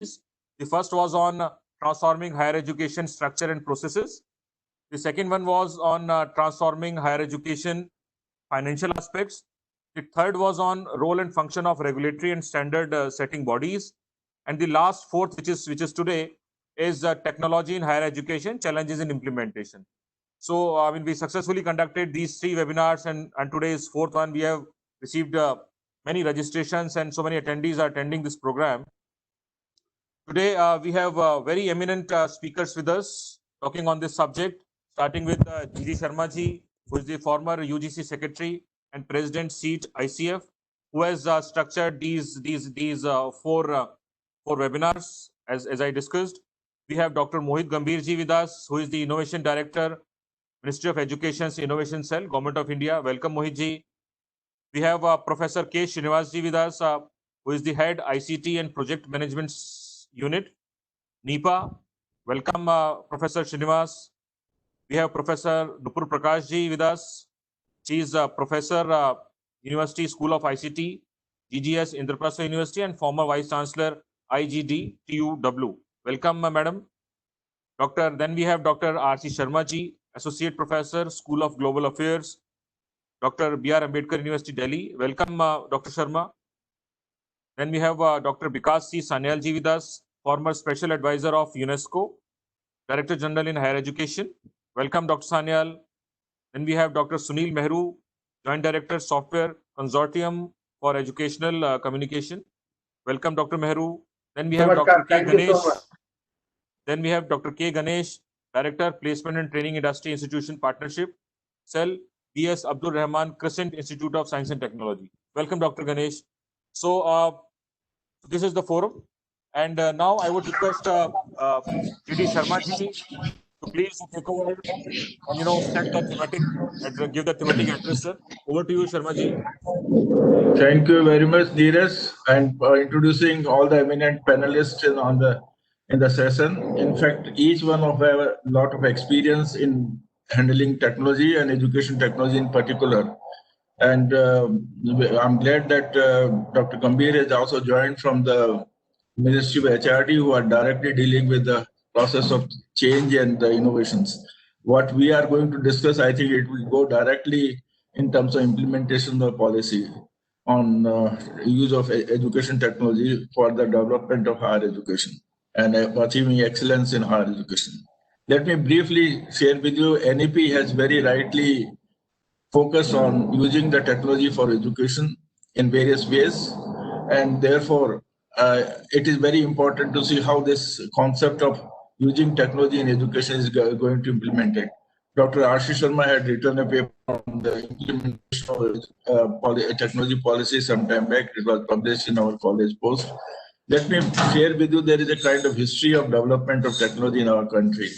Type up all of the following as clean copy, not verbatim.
The first was on transforming higher education structure and processes. The second one was on transforming higher education financial aspects. The third was on role and function of regulatory and standard setting bodies. And the last fourth, which is today, is technology in higher education, challenges in implementation. So, I mean, we successfully conducted these three webinars, and today's fourth one. We have received many registrations, and so many attendees are attending this program. Today, we have very eminent speakers with us talking on this subject, starting with Rc Sharma ji, who is the former UGC Secretary and President Seat ICF, who has structured these four webinars as I discussed. We have Dr. Mohit Gambhir ji with us, who is the Innovation Director, Ministry of Education's Innovation Cell, Government of India. Welcome, Mohit ji. We have Professor K. Srinivas ji with us, who is the Head ICT and Project Management Unit, NEPA. Welcome, Professor Srinivas. We have Professor Nupur Prakash ji with us. She is Professor, University School of ICT, GGS, Indraprastha University, and former Vice Chancellor, IGD, TUW. Welcome, Madam. Then we have Dr. Rc Sharma ji, Associate Professor, School of Global Affairs, Dr. B.R. Ambedkar University, Delhi. Welcome, Dr. Sharma. Then we have Dr. Vikas C. Sanyal ji with us, former Special Advisor of UNESCO, Director General in Higher Education. Welcome, Dr. Sanyal. Then we have Dr. Sunil Mehru, Joint Director, Software Consortium for Educational Communication. Welcome, Dr. Mehru. Then we have Dr. K. Ganesh. Then we have Dr. K. Ganesh, Director, Placement and Training Industry Institution Partnership, Cell, B.S. Abdul Rahman, Crescent Institute of Science and Technology. Welcome, Dr. Ganesh. So, this is the forum. And now I would request GD Sharma ji to please take over and, set the thematic, give the thematic address, sir. Over to you, Sharma ji. Thank you very much, Neeraj, and introducing all the eminent panelists in the session. In fact, each one of have a lot of experience in handling technology and education technology in particular. And I'm glad that Dr. Gambhir has also joined from the Ministry of HRD, who are directly dealing with the process of change and the innovations. What we are going to discuss, I think it will go directly in terms of implementation of policy on use of education technology for the development of higher education and achieving excellence in higher education. Let me briefly share with you, NEP has very rightly focused on using the technology for education in various ways, and therefore it is very important to see how this concept of using technology in education is going to implement it. Dr. Rc Sharma had written a paper on the implementation of technology policy some time back. It was published in our college post. Let me share with you, there is a kind of history of development of technology in our country.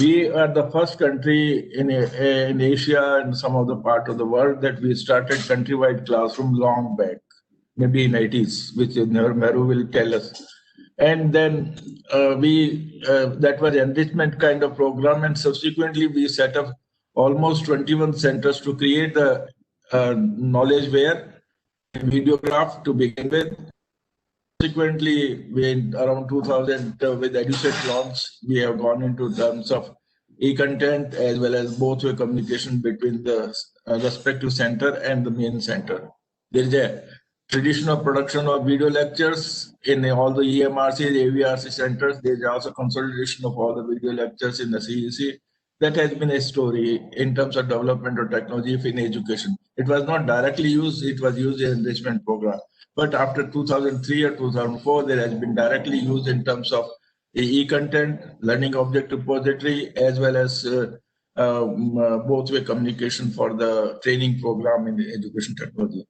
We are the first country in Asia and some other part of the world that we started countrywide classroom long back, maybe in 80s, which Mehru will tell us. And then that was enrichment kind of program, and subsequently we set up almost 21 centers to create the knowledge ware, videograph to begin with. Subsequently, around 2000, with EduSet launch, we have gone into terms of e-content as well as both-way communication between the respective center and the main center. There is a traditional production of video lectures in all the EMRC, AVRC centers. There is also consolidation of all the video lectures in the CEC. That has been a story in terms of development of technology in education. It was not directly used, it was used in enrichment program. But after 2003 or 2004, there has been directly used in terms of e-content, learning object repository, as well as both-way communication for the training program in the education technology.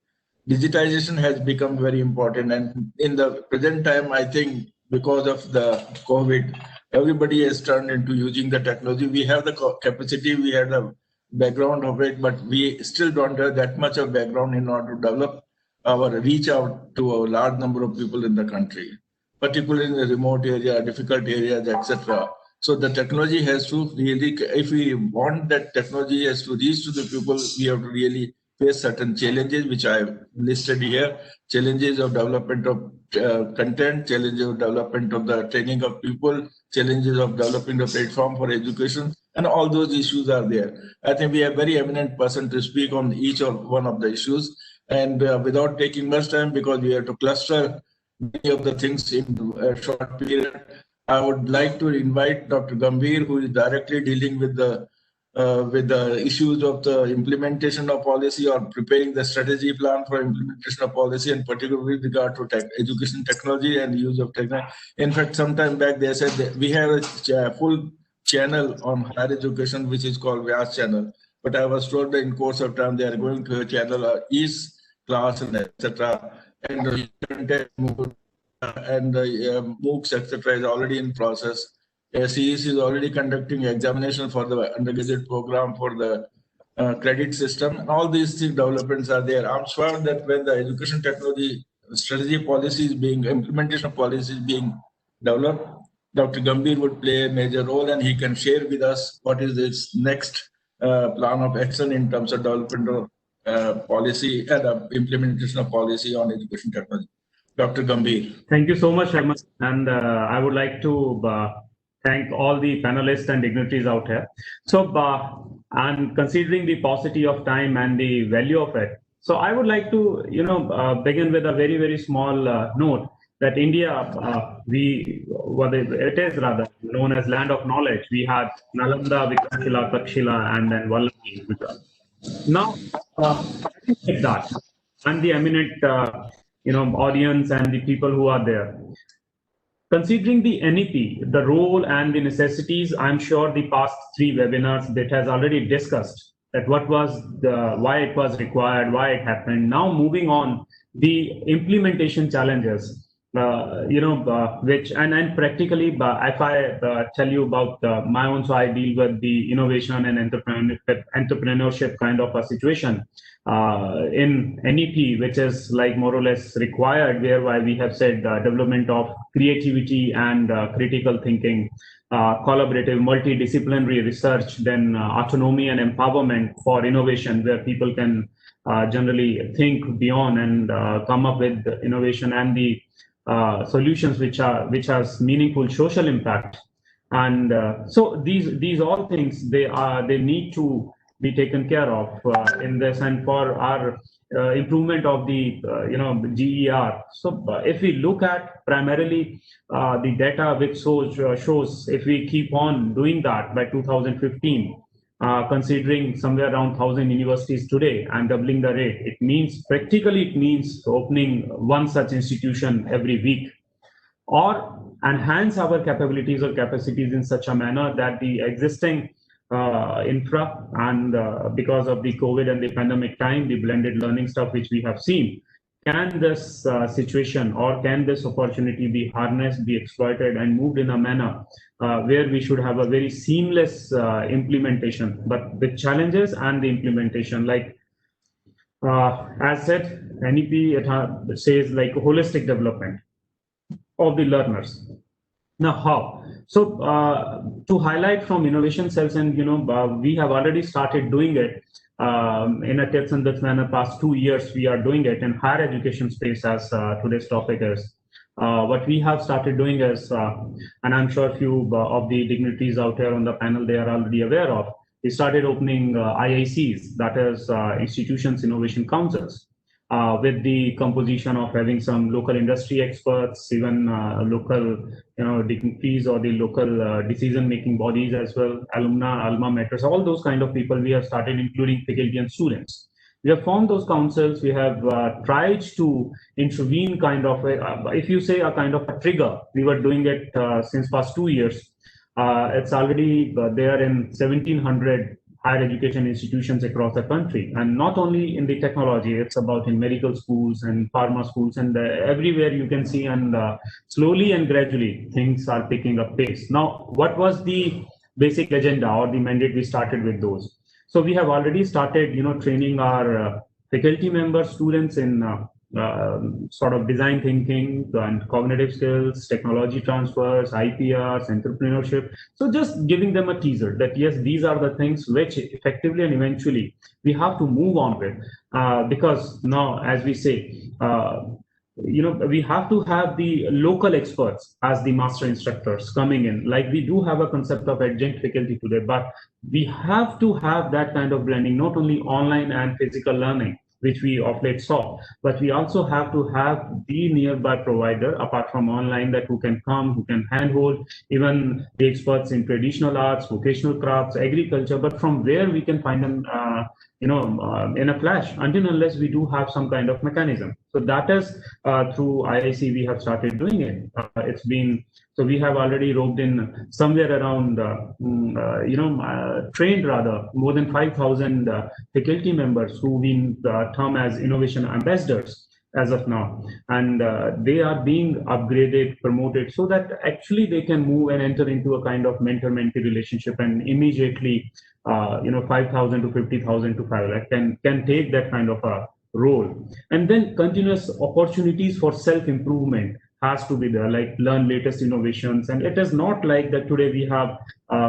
Digitization has become very important, and in the present time, I think because of the COVID, everybody has turned into using the technology. We have the capacity, we have the background of it, but we still don't have that much of background in order to develop our reach out to a large number of people in the country, particularly in the remote area, difficult areas, etc. So the technology has to really, if we want that technology has to reach to the people, we have to really face certain challenges, which I have listed here. Challenges of development of content, challenges of development of the training of people, challenges of developing the platform for education, and all those issues are there. I think we have a very eminent person to speak on each of one of the issues. And without taking much time, because we have to cluster many of the things in a short period, I would like to invite Dr. Gambhir, who is directly dealing with the issues of the implementation of policy or preparing the strategy plan for implementation of policy, and particularly with regard to education technology and use of technology. In fact, some time back they said that we have a full channel on higher education, which is called VAS channel. But I was told that in course of time they are going to a channel East class and etc. And MOOCs etc. is already in process. CEC is already conducting examination for the undergraduate program for the credit system. And all these things developments are there. I'm sure that when the education technology strategy policy is being implementation of policy is being developed, Dr. Gambhir would play a major role, and he can share with us what is his next plan of action in terms of development of policy and implementation of policy on education technology. Dr. Gambhir. Thank you so much, Sharma. And I would like to thank all the panelists and dignitaries out here. So, and considering the paucity of time and the value of it, so I would like to, begin with a very, very small note that India, it is rather known as land of knowledge. We had Nalanda, Vikramshila, Takshila, and then Vallabhi. Now, that and the eminent, audience and the people who are there. Considering the NEP, the role and the necessities, I'm sure the past 3 webinars that has already discussed that what was why it was required, why it happened. Now moving on, the implementation challenges, which and practically, if I tell you about my own, so I deal with the innovation and entrepreneurship kind of a situation in NEP, which is like more or less required, whereby we have said development of creativity and critical thinking, collaborative, multidisciplinary research, then autonomy and empowerment for innovation, where people can generally think beyond and come up with innovation and the solutions which has meaningful social impact. And so these all things, they need to be taken care of in this, and for our improvement of the GER. So if we look at primarily the data which shows if we keep on doing that by 2015, considering somewhere around 1,000 universities today and doubling the rate, it means opening one such institution every week, or enhance our capabilities or capacities in such a manner that the existing infra and because of the COVID and the pandemic time, the blended learning stuff which we have seen, can this situation or can this opportunity be harnessed, be exploited and moved in a manner where we should have a very seamless implementation, but with challenges and the implementation, like as said, NEP, it says like holistic development of the learners. Now, how? So to highlight from innovation cells, and we have already started doing it in a tips and this manner. Past 2 years, we are doing it in higher education space, as today's topic is. What we have started doing is, and I'm sure a few of the dignitaries out here on the panel, they are already aware of, we started opening IICs, that is Institutions Innovation Councils, with the composition of having some local industry experts, even local dignitaries or the local decision-making bodies as well, alumni, alma maters, all those kind of people we have started, including faculty and students. We have formed those councils. We have tried to intervene, kind of, if you say a kind of a trigger. We were doing it since past 2 years. It's already there in 1,700 higher education institutions across the country, and not only in the technology, it's about in medical schools and pharma schools, and everywhere you can see, and slowly and gradually things are picking up pace. Now, what was the basic agenda or the mandate we started with those? So we have already started, training our faculty members, students in sort of design thinking and cognitive skills, technology transfers, IPRs, entrepreneurship. So just giving them a teaser that yes, these are the things which effectively and eventually we have to move on with, because now, as we say, we have to have the local experts as the master instructors coming in. Like we do have a concept of adjunct faculty today, but we have to have that kind of blending, not only online and physical learning, which we of late saw, but we also have to have the nearby provider apart from online, that who can come, who can handhold, even the experts in traditional arts, vocational crafts, agriculture, but from where we can find them in a flash, until unless we do have some kind of mechanism. So that is through IIC we have started doing it. It's been, so we have already roped in somewhere around trained rather more than 5,000 faculty members who we term as innovation ambassadors as of now, and they are being upgraded, promoted, so that actually they can move and enter into a kind of mentor-mentee relationship, and immediately 5,000 to 50,000 to 5 lakh can take that kind of a role. And then continuous opportunities for self-improvement has to be there, like learn latest innovations. And it is not like that today we have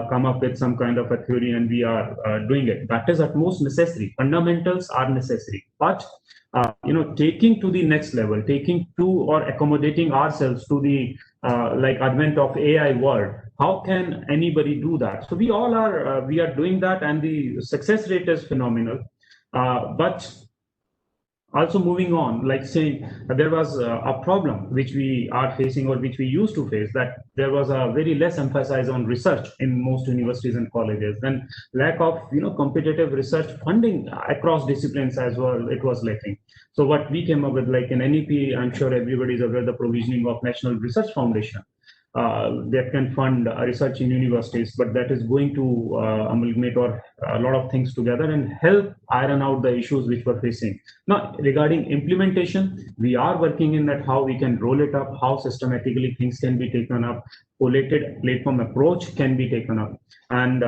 come up with some kind of a theory and we are doing it. That is at most necessary. Fundamentals are necessary, but taking to the next level, taking to or accommodating ourselves to the advent of AI world, how can anybody do that? So we all are, we are doing that, and the success rate is phenomenal. But also moving on, like saying there was a problem which we are facing, or which we used to face, that there was a very less emphasis on research in most universities and colleges, and lack of competitive research funding across disciplines as well, it was lacking. So what we came up with, like in NEP, I'm sure everybody is aware, the provisioning of National Research Foundation that can fund research in universities, but that is going to amalgamate or a lot of things together and help iron out the issues which we're facing. Now, regarding implementation, we are working in that, how we can roll it up, how systematically things can be taken up, collated platform approach can be taken up. And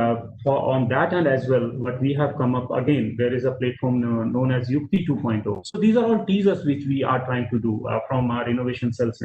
on that end as well, what we have come up, again, there is a platform known as Yukti 2.0. So these are all teasers which we are trying to do from our innovation cells.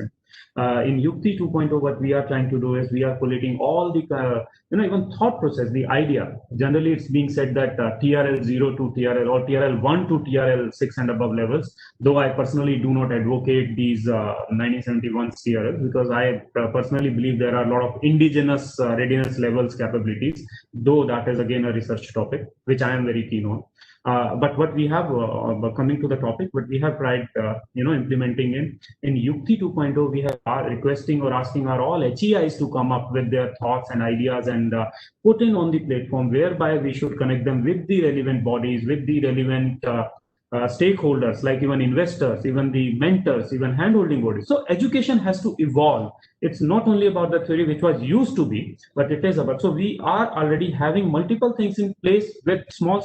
In Yukti 2.0, what we are trying to do is we are collating all the, even thought process, the idea. Generally, it's being said that TRL 0 to TRL or TRL 1 to TRL 6 and above levels, though I personally do not advocate these 1971 TRL, because I personally believe there are a lot of indigenous readiness levels capabilities, though that is again a research topic, which I am very keen on. But what we have, coming to the topic, what we have tried, implementing in Yukti 2.0, we are requesting or asking our all HEIs to come up with their thoughts and ideas and put in on the platform, whereby we should connect them with the relevant bodies, with the relevant stakeholders, like even investors, even the mentors, even handholding bodies. So education has to evolve. It's not only about the theory which was used to be, but it is about, so we are already having multiple things in place with small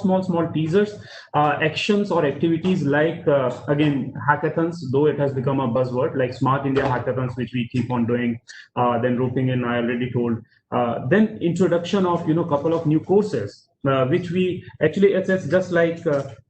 teasers, actions or activities like, again, hackathons, though it has become a buzzword, like Smart India hackathons, which we keep on doing, then roping in, I already told, then introduction of, couple of new courses, which we actually, it's just like,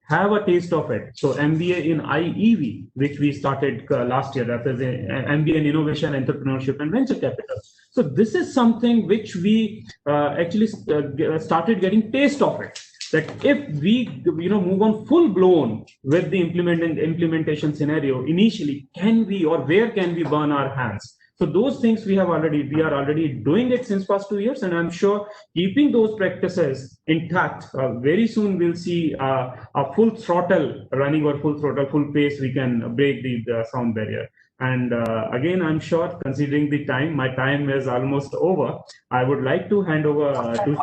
have a taste of it. So MBA in IEV, which we started last year, that is MBA in Innovation, Entrepreneurship and Venture Capital. So this is something which we actually started getting taste of it. That if we move on full blown with the implementation scenario, initially, can we or where can we burn our hands? So those things we are already doing it since past 2 years, and I'm sure keeping those practices intact, very soon we'll see a full throttle running, or full throttle, full pace, we can break the sound barrier. And again, I'm sure, considering the time, my time is almost over. I would like to hand over to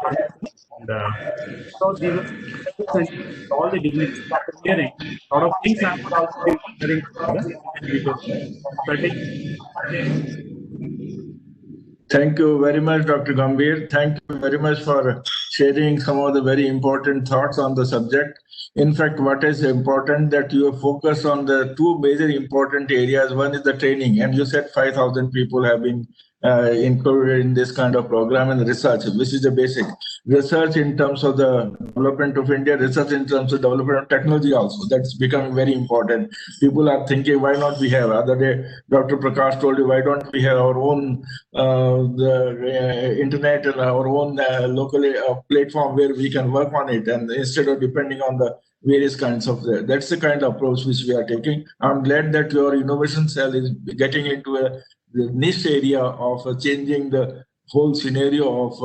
so these are all the dignitaries after hearing. A lot of things I would also be hearing further. Thank you very much, Dr. Gambhir. Thank you very much for sharing some of the very important thoughts on the subject. In fact, what is important that you focus on the two major important areas. One is the training, and you said 5,000 people have been included in this kind of program, and research, which is the basic research in terms of the development of India, research in terms of development of technology also. That's becoming very important. People are thinking, why not we have? Other day, Dr. Prakash told you, why don't we have our own internet and our own local platform where we can work on it, and instead of depending on the various kinds of that's the kind of approach which we are taking. I'm glad that your innovation cell is getting into the niche area of changing the whole scenario of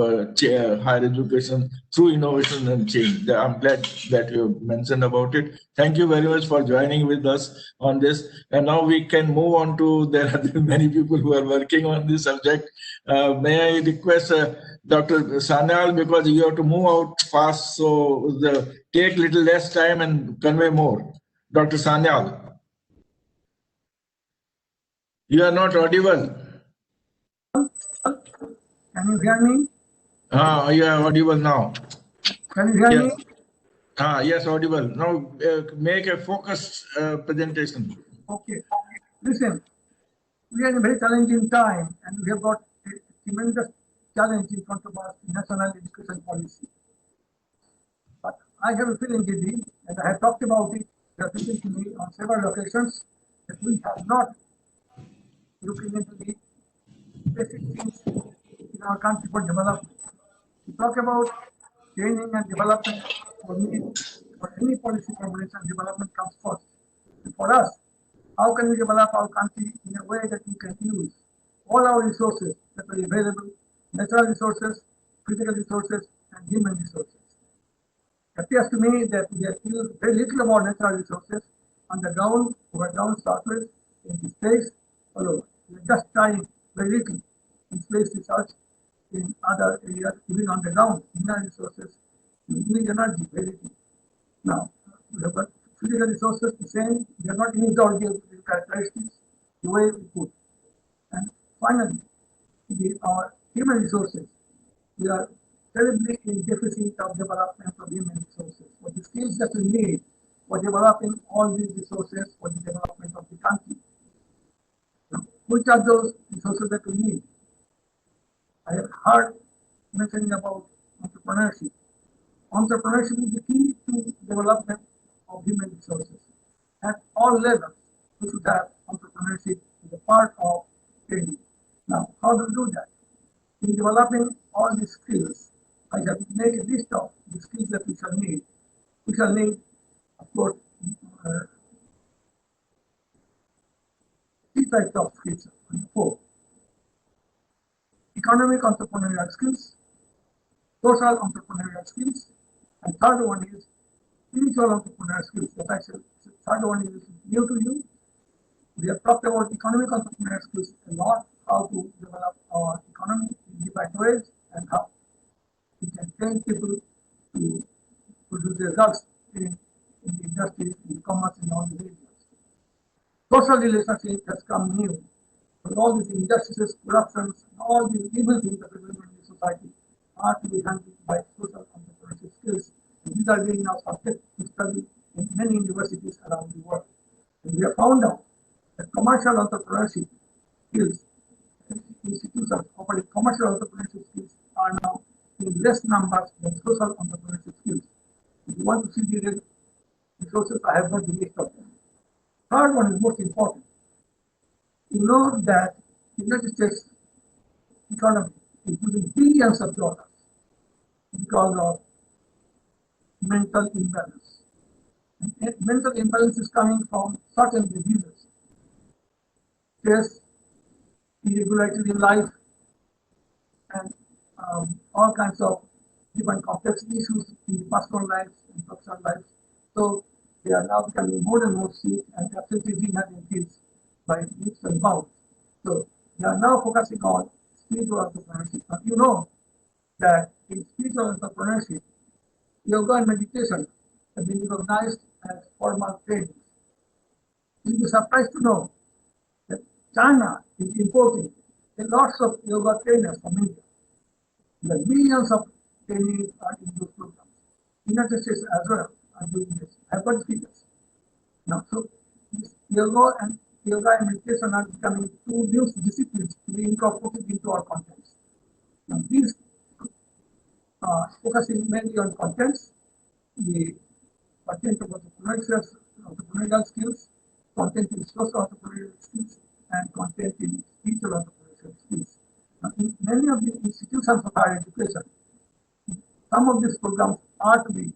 higher education through innovation and change. I'm glad that you mentioned about it. Thank you very much for joining with us on this. And now we can move on to, there are many people who are working on this subject. May I request Dr. Sanyal, because you have to move out fast, so take little less time and convey more. Dr. Sanyal, you are not audible. Can you hear me? You are audible now. Can you hear me? Yes, audible. Now make a focused presentation. Okay. Listen, we are in a very challenging time, and we have got a tremendous challenge in front of us, national education policy. But I have a feeling, Didi, and I have talked about it, you have written to me on several occasions, that we have not looking into the basic things in our country for development. We talk about training and development. For me, for any policy combination, development comes first. And for us, how can we develop our country in a way that we can use all our resources that are available, natural resources, physical resources, and human resources? It appears to me that we have used very little of our natural resources on the ground, over ground surface, in the space, all over. We are just trying very little in space research, in other areas, even on the ground, human resources, using energy, very little. Now, we have got physical resources the same, they are not used all the characteristics the way we could. And finally, our human resources, we are terribly in deficit of development of human resources. For the skills that we need for developing all these resources for the development of the country. Now, which are those resources that we need? I have heard mentioning about entrepreneurship. Entrepreneurship is the key to development of human resources. At all levels, we should have entrepreneurship as a part of training. Now, how do we do that? In developing all these skills, I have made a list of the skills that we shall need. We shall need, of course, 3 types of skills, 4. Economic entrepreneurial skills, social entrepreneurial skills, and third one is spiritual entrepreneurial skills. That actually, third one is new to you. We have talked about economic entrepreneurial skills a lot, how to develop our economy in different ways, and how we can train people to produce results in the industry, in commerce, in all the areas. Social relationship has come new. But all these injustices, corruptions, all these evil things that are going on in the society are to be handled by social entrepreneurship skills. And these are being now subject to study in many universities around the world. And we have found out that commercial entrepreneurship skills, institutions offering commercial entrepreneurship skills are now in less numbers than social entrepreneurship skills. If you want to see the resources, I have got the list of them. Third one is most important. You know that the United States economy is losing billions of dollars because of mental imbalance. And mental imbalance is coming from certain diseases, stress, irregularity in life, and all kinds of different complex issues in the personal lives and professional lives. So they are now becoming more and more sick, and absenteeism has increased by leaps and bounds. So they are now focusing on spiritual entrepreneurship. Now, you know that in spiritual entrepreneurship, yoga and meditation have been recognized as formal trainings. You'll be surprised to know that China is importing lots of yoga trainers from India. The millions of trainees are in those programs. United States as well are doing this. I've got figures. Now, so this yoga and yoga and meditation are becoming two new disciplines to be incorporated into our contents. Now, these focusing mainly on contents, the content of entrepreneurial skills, content in social entrepreneurial skills, and content in spiritual entrepreneurial skills. Now, in many of the institutions of higher education, some of these programs are to be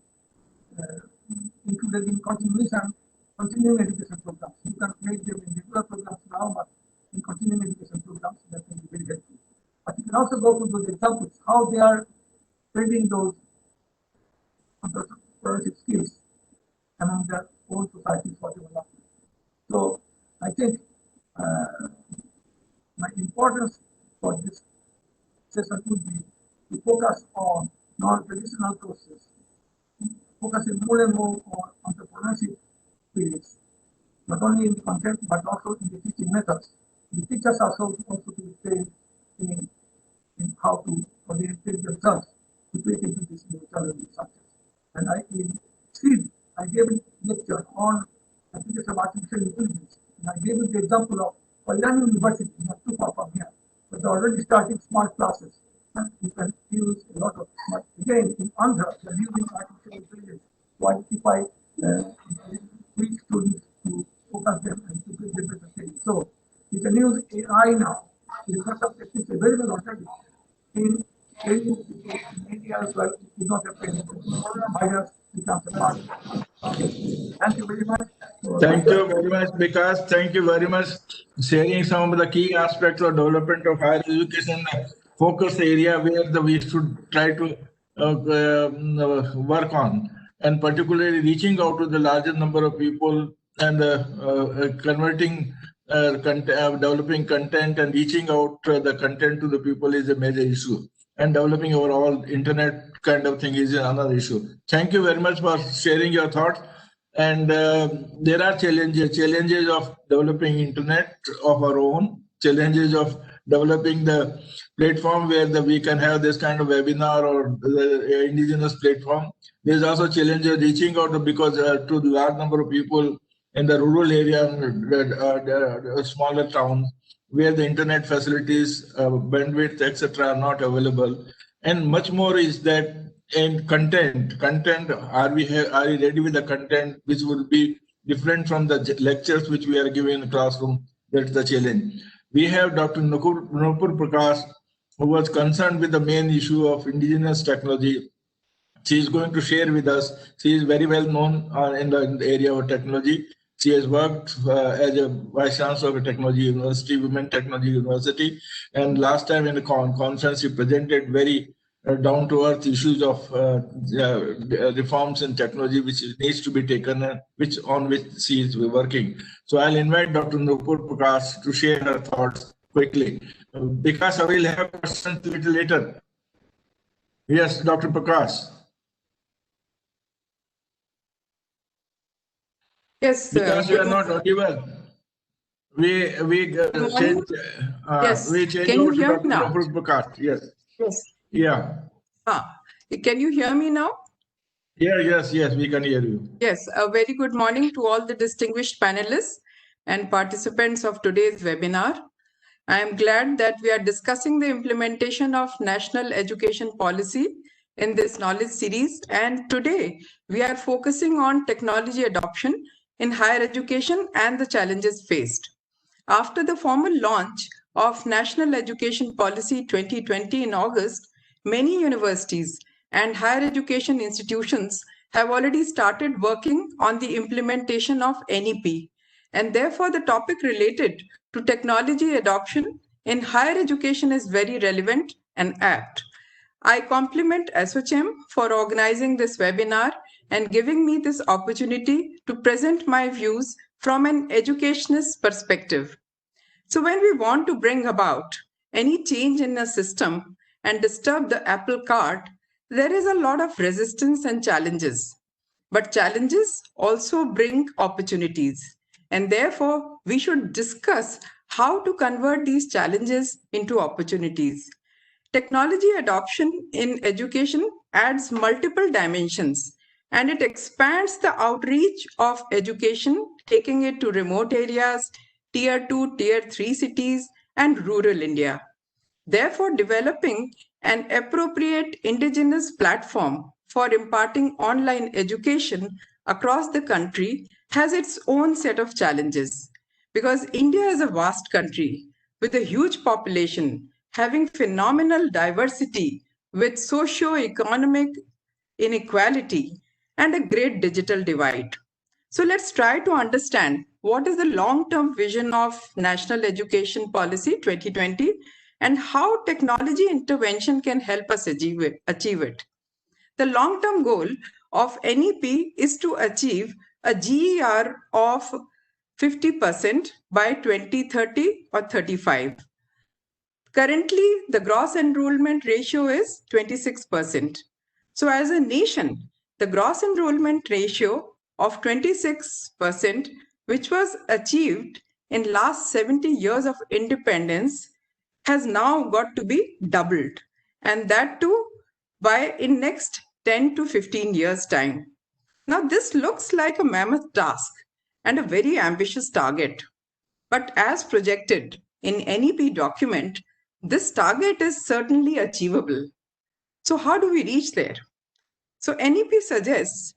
included in continuing education programs. You can make them in regular programs now, but in continuing education programs, that can be very helpful. But you can also go to those examples, how they are building those entrepreneurship skills among their own societies for development. So I think my importance for this session would be to focus on non-traditional courses, focusing more and more on entrepreneurship periods, not only in the content but also in the teaching methods. The teachers are also to be trained in how to orientate themselves to fit into these new challenging subjects. And I gave a lecture on application of artificial intelligence, and I gave you the example of Kalyan University, not too far from here, but they're already starting smart classes. And you can use a lot of smart. Again, in Andhra, they're using artificial intelligence to identify weak students to focus them and to give them better training. So you can use AI now. The concept is a very good alternative in training in India as well. You don't have training. Coronavirus becomes a part. Okay. Thank you very much. Thank you very much, Vikas. Thank you very much sharing some of the key aspects of development of higher education, focus area where we should try to work on, and particularly reaching out to the larger number of people and converting developing content and reaching out the content to the people is a major issue, and developing overall internet kind of thing is another issue. Thank you very much for sharing your thoughts. And there are challenges of developing internet of our own, challenges of developing the platform where we can have this kind of webinar or the indigenous platform. There's also challenge of reaching out because to the large number of people in the rural area and smaller towns where the internet facilities, bandwidth, etc. are not available. And much more is that in content, are we ready with the content which will be different from the lectures which we are giving in the classroom? That's the challenge. We have Dr. Nupur Prakash, who was concerned with the main issue of indigenous technology. She is going to share with us. She is very well known in the area of technology. She has worked as a Vice Chancellor of a Technology University, Women Technology University, and last time in the conference she presented very down-to-earth issues of reforms in technology which needs to be taken, on which she is working. So I'll invite Dr. Nupur Prakash to share her thoughts quickly. Because I will have questions a little later. Yes, Dr. Prakash. Yes, because you are not audible. We change. Yes. We change Can you hear Dr. now? Nupur Prakash. Yes. Yes. Yeah. Can you hear me now? Yeah. Yes. We can hear you. Yes. A very good morning to all the distinguished panelists and participants of today's webinar. I am glad that we are discussing the implementation of national education policy in this knowledge series, and today we are focusing on technology adoption in higher education and the challenges faced. After the formal launch of National Education Policy 2020 in August, many universities and higher education institutions have already started working on the implementation of NEP, and therefore the topic related to technology adoption in higher education is very relevant and apt. I compliment ASSOCHAM for organizing this webinar and giving me this opportunity to present my views from an educationist perspective. So when we want to bring about any change in a system and disturb the apple cart, there is a lot of resistance and challenges. But challenges also bring opportunities. And therefore, we should discuss how to convert these challenges into opportunities. Technology adoption in education adds multiple dimensions, and it expands the outreach of education, taking it to remote areas, Tier 2, Tier 3 cities, and rural India. Therefore, developing an appropriate indigenous platform for imparting online education across the country has its own set of challenges. Because India is a vast country with a huge population, having phenomenal diversity with socio-economic inequality and a great digital divide. So let's try to understand what is the long-term vision of National Education Policy 2020 and how technology intervention can help us achieve it. The long-term goal of NEP is to achieve a GER of 50% by 2030 or 35. Currently, the gross enrollment ratio is 26%. So as a nation, the gross enrollment ratio of 26%, which was achieved in last 70 years of independence, has now got to be doubled, and that too by in next 10 to 15 years time. Now this looks like a mammoth task and a very ambitious target, but as projected in NEP document, this target is certainly achievable. So how do we reach there? So NEP suggests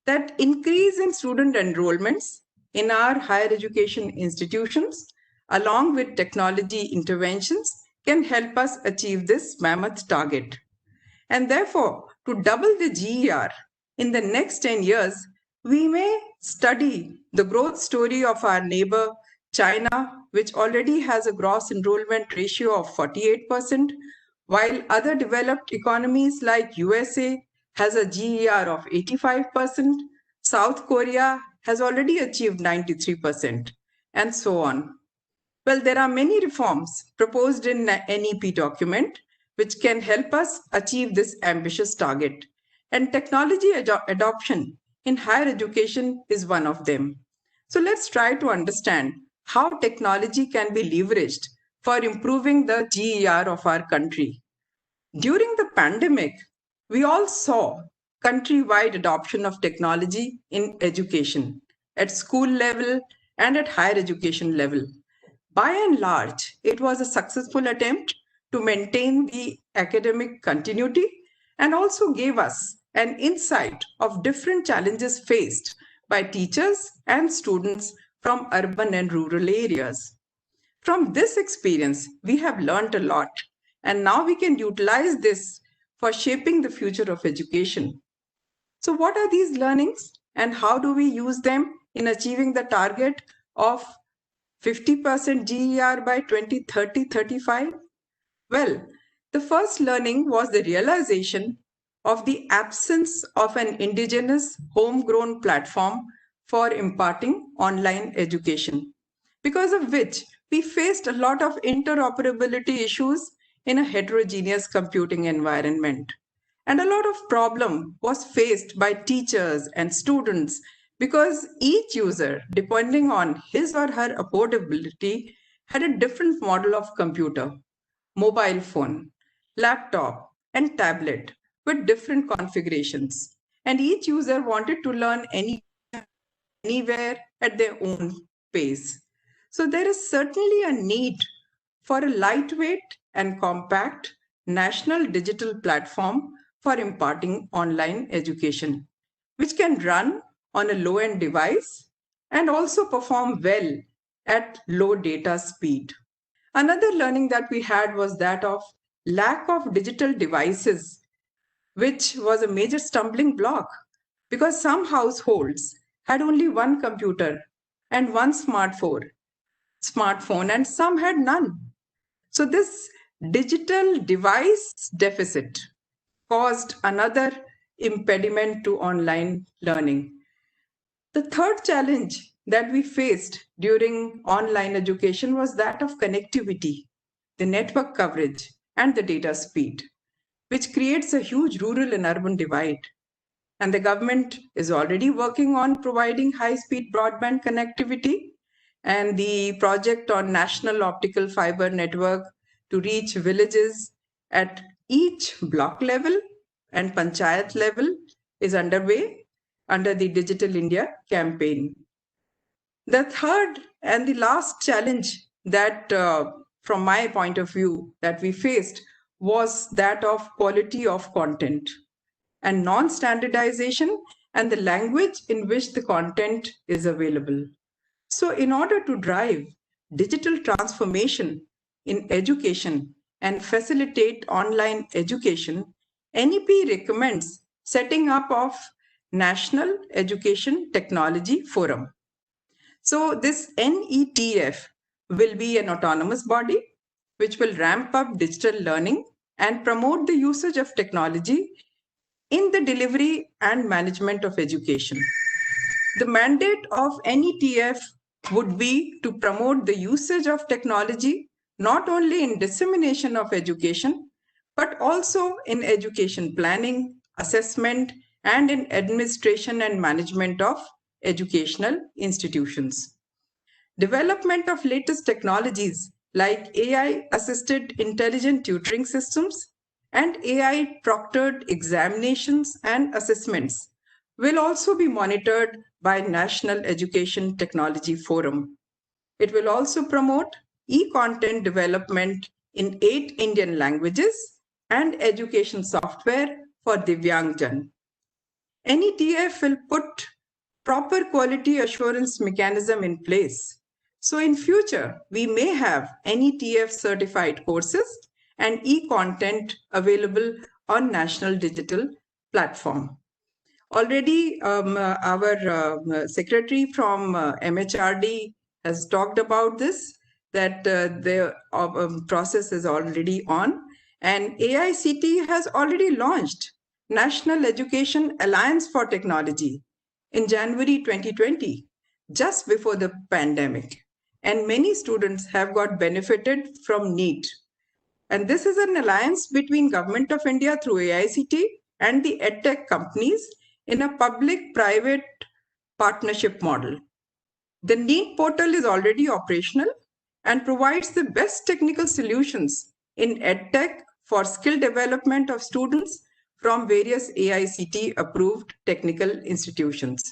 that increase in student enrollments in our higher education institutions along with technology interventions can help us achieve this mammoth target. And therefore, to double the GER in the next 10 years, we may study the growth story of our neighbor China, which already has a gross enrollment ratio of 48%, while other developed economies like USA has a GER of 85%, South Korea has already achieved 93%, and so on. Well, there are many reforms proposed in the NEP document which can help us achieve this ambitious target. And technology adoption in higher education is one of them. So let's try to understand how technology can be leveraged for improving the GER of our country. During the pandemic, we all saw countrywide adoption of technology in education at school level and at higher education level. By and large, it was a successful attempt to maintain the academic continuity and also gave us an insight of different challenges faced by teachers and students from urban and rural areas. From this experience, we have learned a lot, and now we can utilize this for shaping the future of education. So what are these learnings and how do we use them in achieving the target of 50% GER by 2030-35? Well, the first learning was the realization of the absence of an indigenous homegrown platform for imparting online education, because of which we faced a lot of interoperability issues in a heterogeneous computing environment. And a lot of problem was faced by teachers and students because each user, depending on his or her affordability, had a different model of computer, mobile phone, laptop, and tablet with different configurations. And each user wanted to learn anywhere at their own pace. So there is certainly a need for a lightweight and compact national digital platform for imparting online education, which can run on a low-end device and also perform well at low data speed. Another learning that we had was that of lack of digital devices, which was a major stumbling block because some households had only one computer and one smartphone, and some had none. So this digital device deficit caused another impediment to online learning. The third challenge that we faced during online education was that of connectivity, the network coverage, and the data speed, which creates a huge rural and urban divide. And the government is already working on providing high-speed broadband connectivity, and the project on National Optical Fiber Network to reach villages at each block level and panchayat level is underway under the Digital India campaign. The third And the last challenge that, from my point of view, that we faced was that of quality of content and non-standardization and the language in which the content is available. So in order to drive digital transformation in education and facilitate online education, NEP recommends setting up of National Education Technology Forum. So this NETF will be an autonomous body which will ramp up digital learning and promote the usage of technology in the delivery and management of education. The mandate of NETF would be to promote the usage of technology not only in dissemination of education, but also in education planning, assessment, and in administration and management of educational institutions. Development of latest technologies like AI-assisted intelligent tutoring systems and AI-proctored examinations and assessments will also be monitored by National Education Technology Forum. It will also promote e-content development in 8 Indian languages and education software for Divyangjan. NETF will put proper quality assurance mechanism in place. So in future, we may have NETF certified courses and e-content available on National Digital Platform. Already, our secretary from MHRD has talked about this, that the process is already on, and AICT has already launched National Education Alliance for Technology in January 2020, just before the pandemic. And many students have got benefited from NEET. And this is an alliance between Government of India through AICT and the EdTech companies in a public-private partnership model. The NEET portal is already operational and provides the best technical solutions in EdTech for skill development of students from various AICT-approved technical institutions.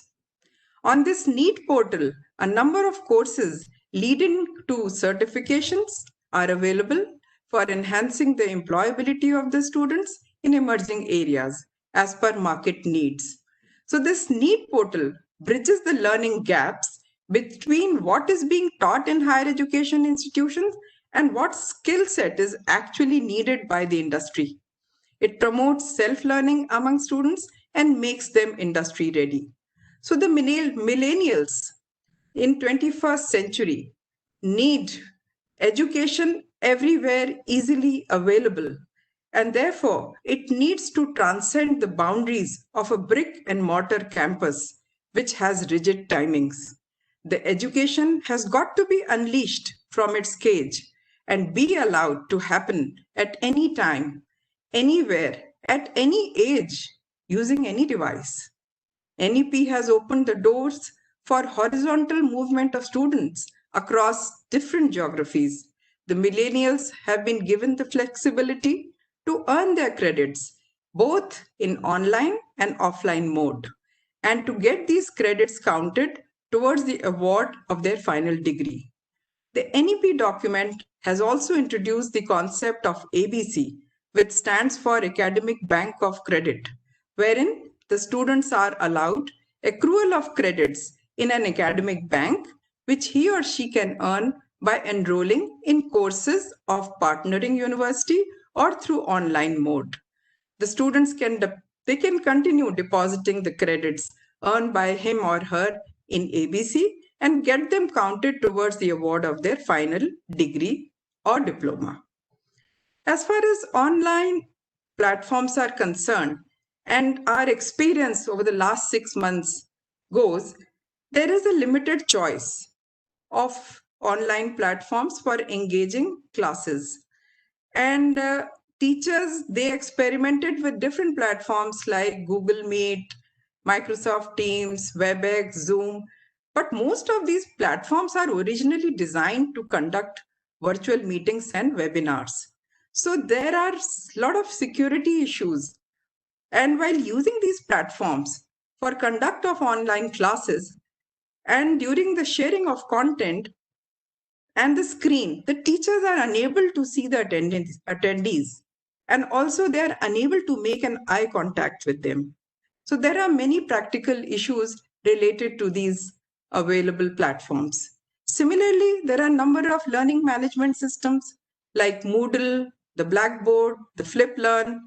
On this NEET portal, a number of courses leading to certifications are available for enhancing the employability of the students in emerging areas as per market needs. So this NEET portal bridges the learning gaps between what is being taught in higher education institutions and what skill set is actually needed by the industry. It promotes self-learning among students and makes them industry ready. So the millennials in 21st century need education everywhere easily available, and therefore it needs to transcend the boundaries of a brick and mortar campus which has rigid timings. The education has got to be unleashed from its cage and be allowed to happen at any time, anywhere, at any age, using any device. NEP has opened the doors for horizontal movement of students across different geographies. The millennials have been given the flexibility to earn their credits, both in online and offline mode, and to get these credits counted towards the award of their final degree. The NEP document has also introduced the concept of ABC, which stands for Academic Bank of Credit, wherein the students are allowed accrual of credits in an academic bank, which he or she can earn by enrolling in courses of partnering university or through online mode. The students can continue depositing the credits earned by him or her in ABC and get them counted towards the award of their final degree or diploma. As far as online platforms are concerned, and our experience over the last 6 months goes, there is a limited choice of online platforms for engaging classes. And teachers, they experimented with different platforms like Google Meet, Microsoft Teams, WebEx, Zoom. But most of these platforms are originally designed to conduct virtual meetings and webinars. So there are a lot of security issues. And while using these platforms for conduct of online classes and during the sharing of content, and the screen, the teachers are unable to see the attendees, and also they are unable to make an eye contact with them. So there are many practical issues related to these available platforms. Similarly, there are a number of learning management systems like Moodle, the Blackboard, the FlipLearn,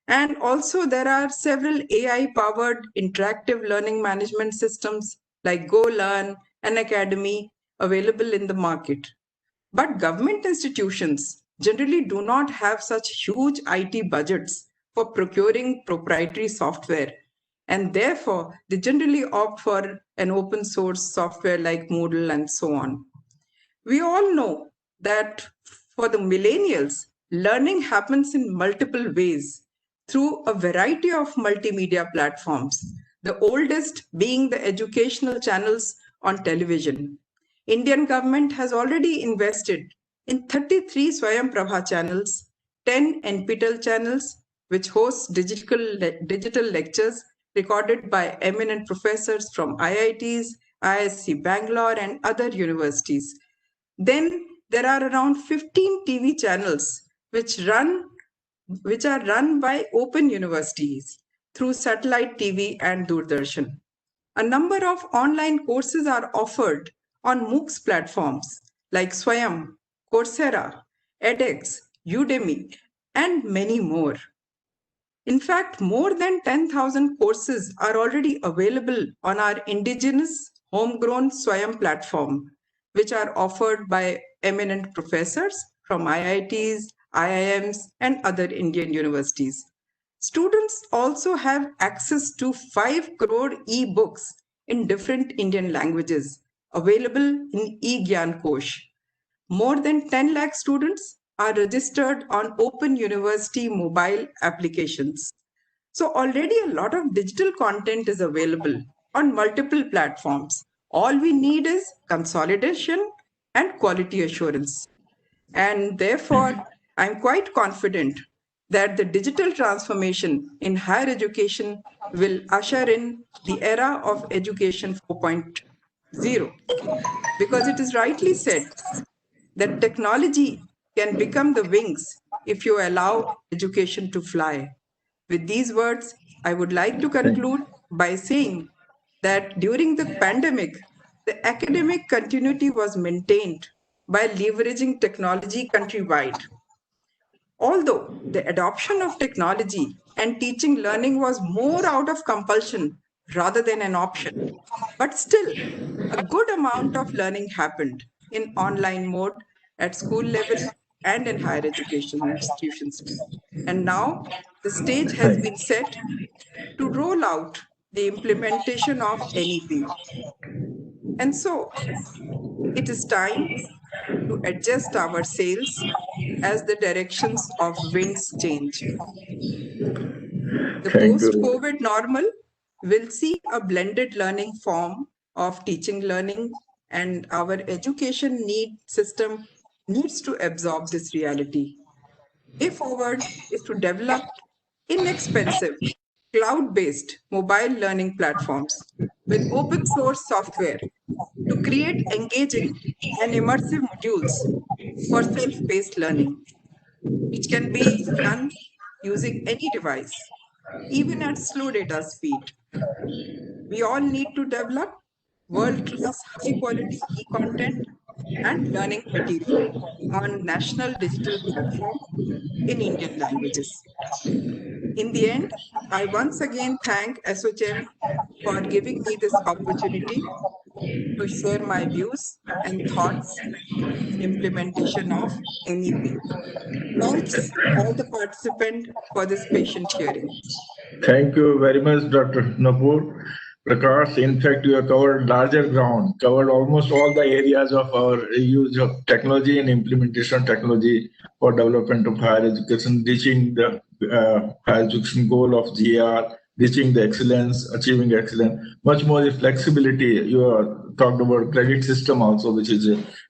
and also there are several AI-powered interactive learning management systems like GoLearn and Academy available in the market. But government institutions generally do not have such huge IT budgets for procuring proprietary software, and therefore they generally opt for an open source software like Moodle and so on. We all know that for the millennials, learning happens in multiple ways through a variety of multimedia platforms, the oldest being the educational channels on television. Indian government has already invested in 33 Swayam Prabha channels, 10 NPTEL channels, which host digital lectures recorded by eminent professors from IITs, ISC Bangalore, and other universities. Then there are around 15 TV channels which are run by open universities through satellite TV and Doordarshan. A number of online courses are offered on MOOCs platforms like Swayam, Coursera, edX, Udemy, and many more. In fact, more than 10,000 courses are already available on our indigenous homegrown Swayam platform, which are offered by eminent professors from IITs, IIMs, and other Indian universities. Students also have access to 5 crore e-books in different Indian languages available in eGyan Kosh. More than 10 lakh students are registered on Open University mobile applications. So already a lot of digital content is available on multiple platforms. All we need is consolidation and quality assurance. And therefore, I'm quite confident that the digital transformation in higher education will usher in the era of education 4.0, because it is rightly said that technology can become the wings if you allow education to fly. With these words, I would like to conclude by saying that during the pandemic, the academic continuity was maintained by leveraging technology countrywide. Although the adoption of technology and teaching learning was more out of compulsion rather than an option, but still a good amount of learning happened in online mode at school level and in higher education institutions. And now the stage has been set to roll out the implementation of NEP. And so it is time to adjust our sails as the directions of winds change. The post-COVID normal will see a blended learning form of teaching learning, and our education system needs to absorb this reality. Way forward is to develop inexpensive, cloud-based mobile learning platforms with open source software to create engaging and immersive modules for self-paced learning, which can be done using any device, even at slow data speed. We all need to develop world-class high-quality e-content and learning material on national digital platform in Indian languages. In the end, I once again thank ASSOCHAM for giving me this opportunity to share my views and thoughts in implementation of NEP. Thanks all the participants for this patient hearing. Thank you very much, Dr. Napur. Prakash, in fact, you have covered larger ground, covered almost all the areas of our use of technology and implementation of technology for development of higher education, reaching the higher education goal of GR, reaching the excellence, achieving excellence. Much more is flexibility. You talked about credit system also, which is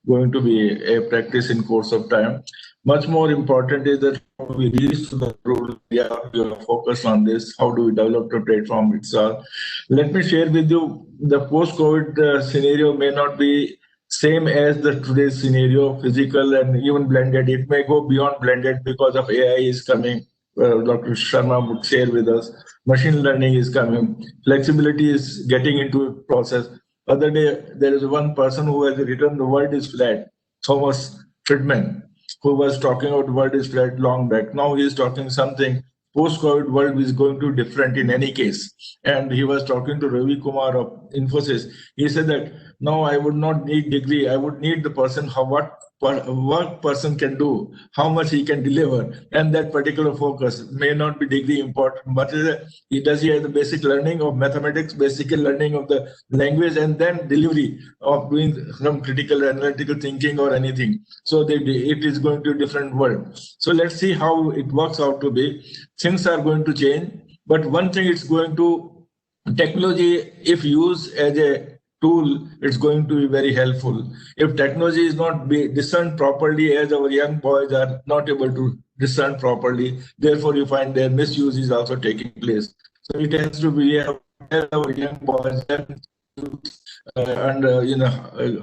going to be a practice in course of time. Much more important is that how we reach to the rural area, we are focused on this, how do we develop the platform itself. Let me share with you, the post-COVID scenario may not be same as the today's scenario, physical and even blended. It may go beyond blended because of AI is coming. Dr. Sharma would share with us. Machine learning is coming. Flexibility is getting into a process. Other day, there is one person who has written "The World is Flat," Thomas Friedman, who was talking about "The World is Flat" long back. Now he is talking something. Post-COVID world is going to be different in any case. And he was talking to Ravi Kumar of Infosys. He said that no, I would not need degree. I would need the person how what work person can do, how much he can deliver, and that particular focus may not be degree important, but does he have the basic learning of mathematics, basic learning of the language, and then delivery of doing some critical analytical thinking or anything. So it is going to a different world. So let's see how it works out to be. Things are going to change, but one thing it's going to technology, if used as a tool, it's going to be very helpful. If technology is not discerned properly, as our young boys are not able to discern properly, therefore you find their misuse is also taking place. So it has to be our young boys and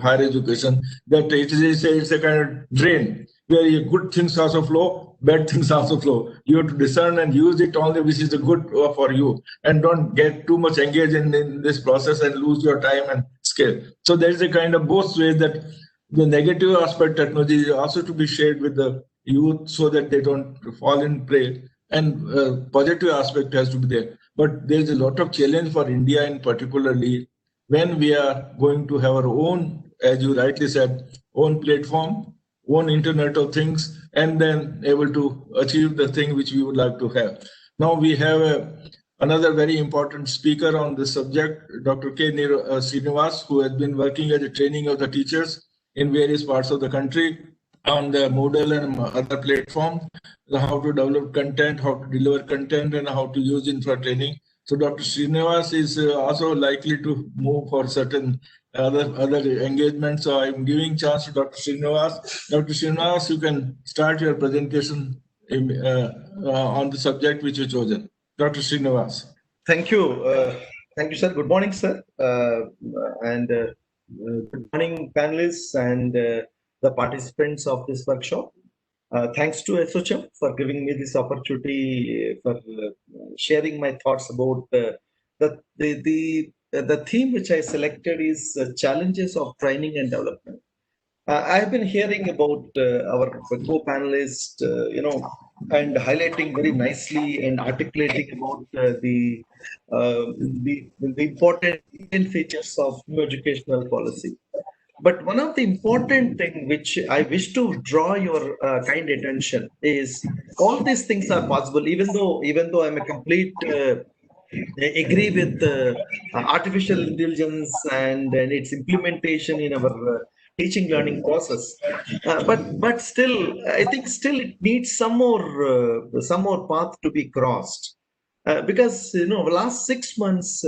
higher education that it's a kind of drain where good things also flow, bad things also flow. You have to discern and use it only which is the good for you, and don't get too much engaged in this process and lose your time and skill. So there is a kind of both ways that the negative aspect technology is also to be shared with the youth so that they don't fall in prey, and positive aspect has to be there. But there is a lot of challenge for India in particularly when we are going to have our own, as you rightly said, own platform, own Internet of Things, and then able to achieve the thing which we would like to have. Now we have another very important speaker on this subject, Dr. K. Srinivas, who has been working as a training of the teachers in various parts of the country on the Moodle and other platforms, how to develop content, how to deliver content, and how to use it for training. So Dr. Srinivas is also likely to move for certain other engagements. So I'm giving chance to Dr. Srinivas. Dr. Srinivas, you can start your presentation on the subject which you chosen. Dr. Srinivas. Thank you. Thank you, sir. Good morning, sir. And good morning, panelists and the participants of this workshop. Thanks to ASSOCHAM for giving me this opportunity for sharing my thoughts about the theme which I selected is challenges of training and development. I've been hearing about our co-panelists, and highlighting very nicely and articulating about the important features of new educational policy. But one of the important thing which I wish to draw your kind attention is all these things are possible, even though I'm a complete agree with artificial intelligence and its implementation in our teaching learning process, but still I think still it needs some more path to be crossed, because last 6 months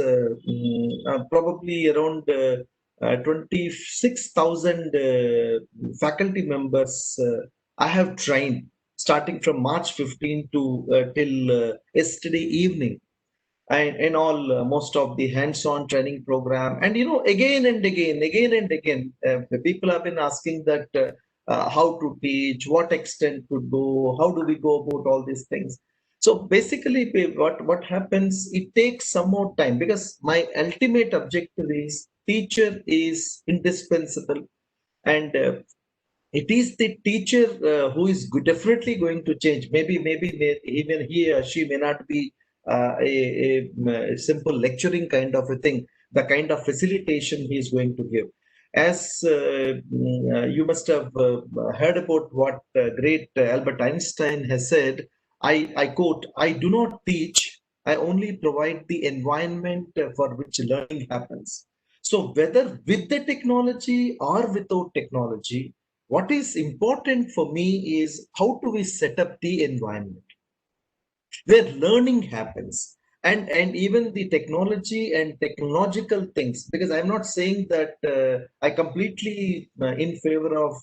probably around 26,000 faculty members I have trained starting from March 15 to till yesterday evening, and all most of the hands-on training program. And again and again the people have been asking that how to teach, what extent to do, how do we go about all these things. So basically what happens, it takes some more time, because my ultimate objective is teacher is indispensable, and it is the teacher who is definitely going to change. Maybe even he or she may not be a simple lecturing kind of a thing, the kind of facilitation he is going to give. As you must have heard about what great Albert Einstein has said, I quote, "I do not teach, I only provide the environment for which learning happens." So whether with the technology or without technology, what is important for me is how do we set up the environment where learning happens, and even the technology and technological things, because I'm not saying that I completely in favor of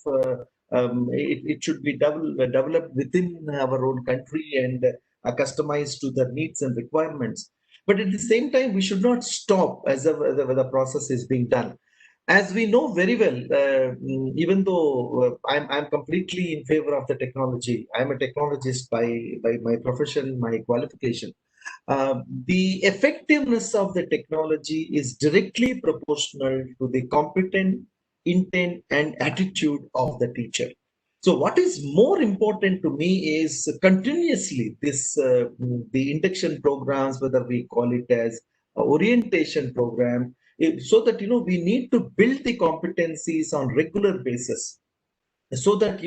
it should be developed within our own country and customized to the needs and requirements, but at the same time we should not stop as the process is being done. as we know very well, even though I'm completely in favor of the technology, I'm a technologist by my profession, my qualification. The effectiveness of the technology is directly proportional to the competent intent and attitude of the teacher. So what is more important to me is continuously this the induction programs, whether we call it as orientation program, so that we need to build the competencies on regular basis, so that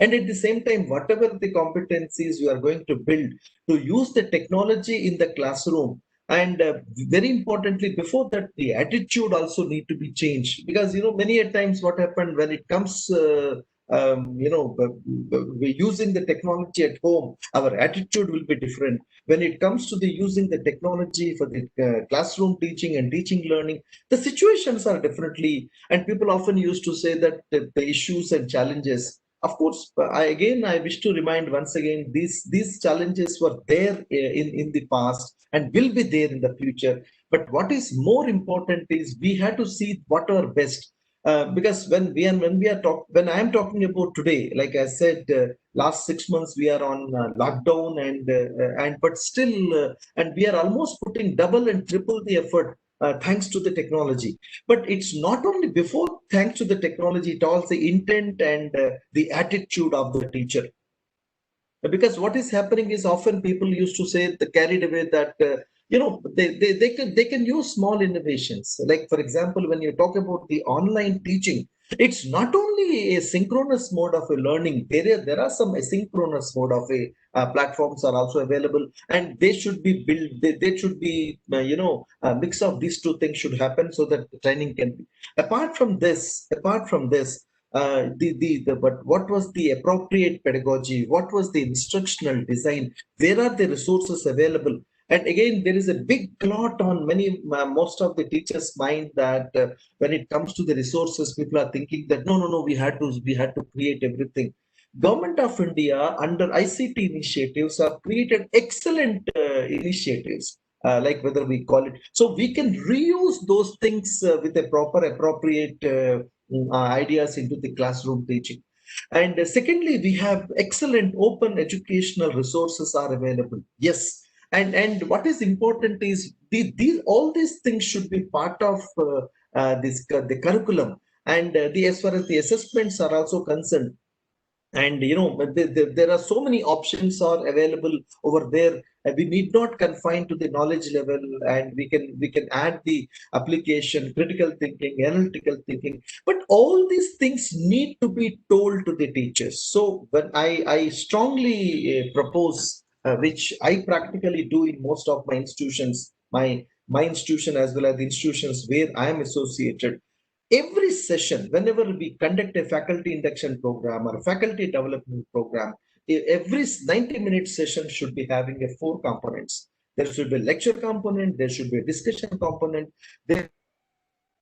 and at the same time, whatever the competencies you are going to build, to use the technology in the classroom. And very importantly, before that, the attitude also need to be changed, because many a times what happened when it comes we're using the technology at home, our attitude will be different. When it comes to the using the technology for the classroom teaching and teaching learning, the situations are differently. And people often used to say that the issues and challenges, of course, I wish to remind once again, these challenges were there in the past and will be there in the future. But what is more important is we have to see what are best. Because when I am talking about today, like I said, last 6 months we are on lockdown, and but still, and we are almost putting double and triple the effort, thanks to the technology. But it's not only before thanks to the technology, it also the intent and the attitude of the teacher. Because what is happening is, often people used to say, the carried away, that they can use small innovations. Like, for example, when you talk about the online teaching, it's not only a synchronous mode of a learning. There are some asynchronous mode of a platforms are also available, and they should be built. They should be a mix of these two things should happen, so that the training can be. Apart from this, but what was the appropriate pedagogy? What was the instructional design? Where are the resources available? And again, there is a big clot on most of the teachers' mind, that when it comes to the resources, people are thinking that no, we had to create everything. Government of India under ICT initiatives have created excellent initiatives, like whether we call it, so we can reuse those things with a proper appropriate ideas into the classroom teaching. And secondly, we have excellent open educational resources are available. Yes. And what is important is all these things should be part of the curriculum. And as far as the assessments are also concerned, and there are so many options are available over there. We need not confine to the knowledge level, and we can add the application, critical thinking, analytical thinking. But all these things need to be told to the teachers. So when I strongly propose, which I practically do in most of my institutions, my institution as well as the institutions where I am associated, every session, whenever we conduct a faculty induction program or a faculty development program, every 90-minute session should be having a 4 components. There should be a lecture component, there should be a discussion component, there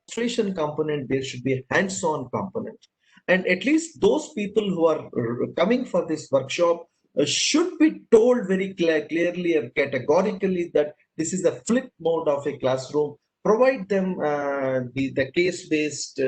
demonstration component, there should be a hands-on component. And at least those people who are coming for this workshop should be told very clearly and categorically that this is a flip mode of a classroom. Provide them the case-based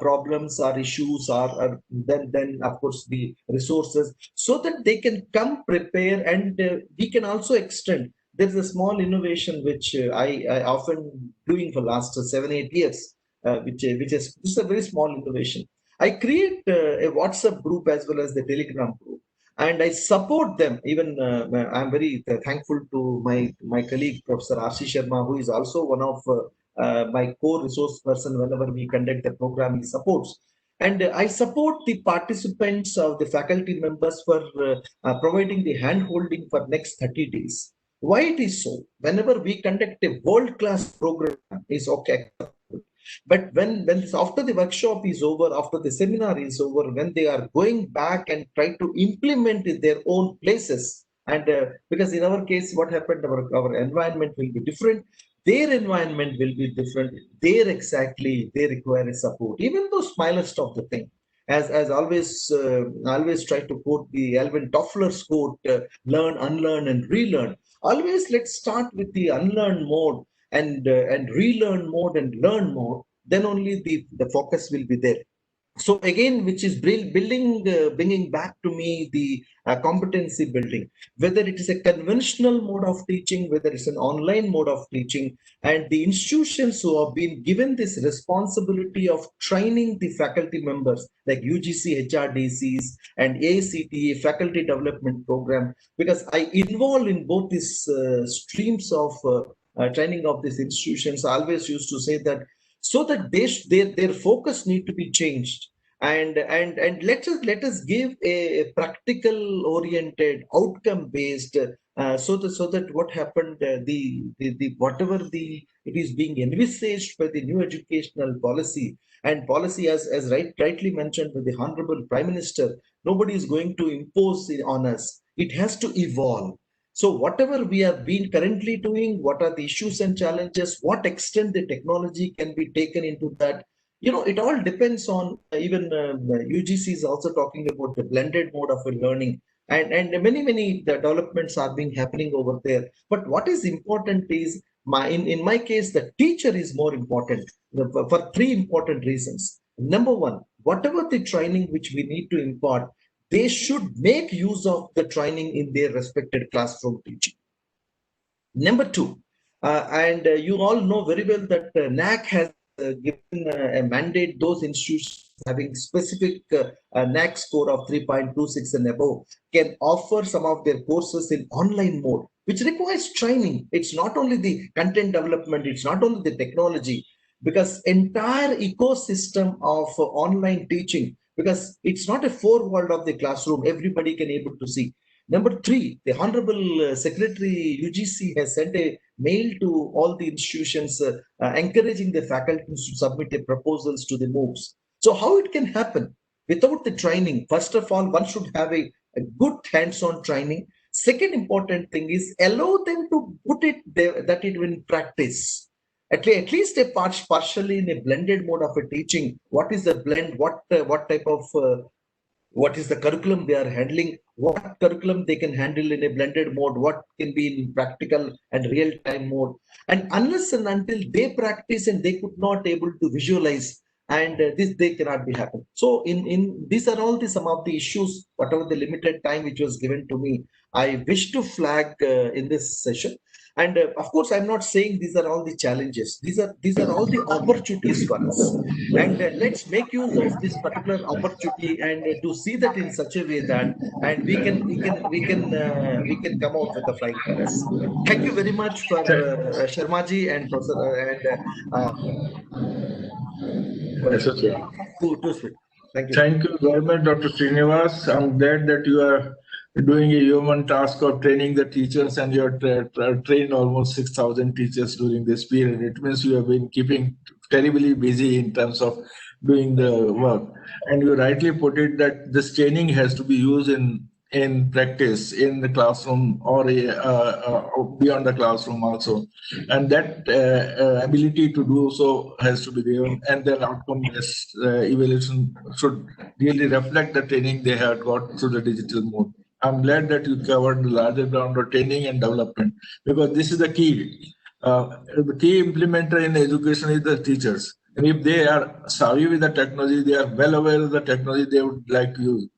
problems or issues, or then of course the resources, so that they can come prepare. And we can also extend. There's a small innovation which I often doing for last 7-8 years, which is this is a very small innovation. I create a WhatsApp group as well as the Telegram group, and I support them. Even I'm very thankful to my colleague Professor Rc Sharma, who is also one of my core resource person. Whenever we conduct the program, he supports. And I support the participants of the faculty members for providing the hand holding for next 30 days. Why it is so? Whenever we conduct a world-class program, is okay. But when after the workshop is over, after the seminar is over, when they are going back and try to implement in their own places, and because in our case, what happened, our environment will be different, their environment will be different. They require a support. Even though smallest of the thing, as always, always try to quote the Alvin Toffler's quote: "Learn, unlearn, and relearn." Always let's start with the unlearn mode and relearn mode and learn mode. then only the focus will be there. So again, which is bringing back to me the competency building, whether it is a conventional mode of teaching, whether it's an online mode of teaching, and the institutions who have been given this responsibility of training the faculty members like UGC, HRDCs, and ACTA faculty development program, because I involve in both these streams of training of these institutions. I always used to say that, so that their focus need to be changed, and let us give a practical oriented outcome based, so that what happened, the whatever it is being envisaged by the new educational policy, and policy as rightly mentioned by the honorable Prime Minister, nobody is going to impose it on us. It has to evolve. So whatever we have been currently doing, what are the issues and challenges, what extent the technology can be taken into that, it all depends on, even UGC is also talking about the blended mode of learning, and many developments are being happening over there. But what is important is, in my case, the teacher is more important, for three important reasons. Number one, whatever the training which we need to impart, they should make use of the training in their respected classroom teaching. Number two, and you all know very well that NAC has given a mandate, those institutions having specific NAC score of 3.26 and above can offer some of their courses in online mode, which requires training. It's not only the content development, it's not only the technology, because entire ecosystem of online teaching, because it's not a four wall of the classroom, everybody can able to see. Number three, the Honorable Secretary UGC has sent a mail to all the institutions encouraging the faculties to submit their proposals to the MOOCs. So how it can happen without the training? First of all, one should have a good hands-on training. Second important thing is allow them to put it there, that it will practice. At least a partially in a blended mode of a teaching. What is the blend? What type of what is the curriculum they are handling? What curriculum they can handle in a blended mode? What can be in practical and real-time mode? And unless and until they practice and they could not able to visualize, and this they cannot be happen. So in these are all some of the issues. Whatever the limited time which was given to me, I wish to flag in this session. And of course, I'm not saying these are all the challenges. These are all the opportunities for us. And let's make use of this particular opportunity and to see that in such a way that, and we can come out with the flying colors. Thank you very much for Sharmaji and Professor Thank you. Thank you very much, Dr. Srinivas. I'm glad that you are doing a human task of training the teachers, and you have trained almost 6,000 teachers during this period. It means you have been keeping terribly busy in terms of doing the work. And you rightly put it that this training has to be used in practice in the classroom or beyond the classroom also, and that ability to do so has to be given, and then outcome-based evaluation should really reflect the training they have got through the digital mode. I'm glad that you covered the larger ground of training and development, because this is the key. The key implementer in education is the teachers, and if they are savvy with the technology, they are well aware of the technology they would like to use.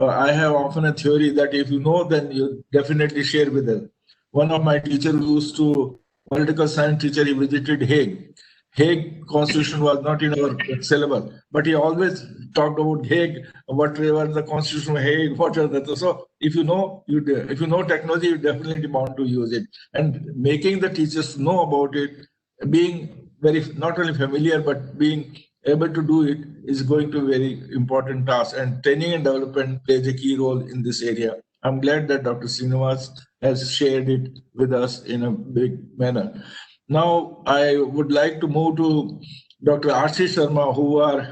I have often a theory that if you know, then you definitely share with them. One of my teachers used to, political science teacher, he visited Hague. Hague constitution was not in our syllabus, but he always talked about Hague, whatever the constitution of Hague, whatever. So if you know technology, you definitely want to use it. And making the teachers know about it, being very, not only familiar, but being able to do it is going to be a very important task, and training and development plays a key role in this area. I'm glad that Dr. Srinivas has shared it with us in a big manner. Now, I would like to move to Dr. Rc Sharma,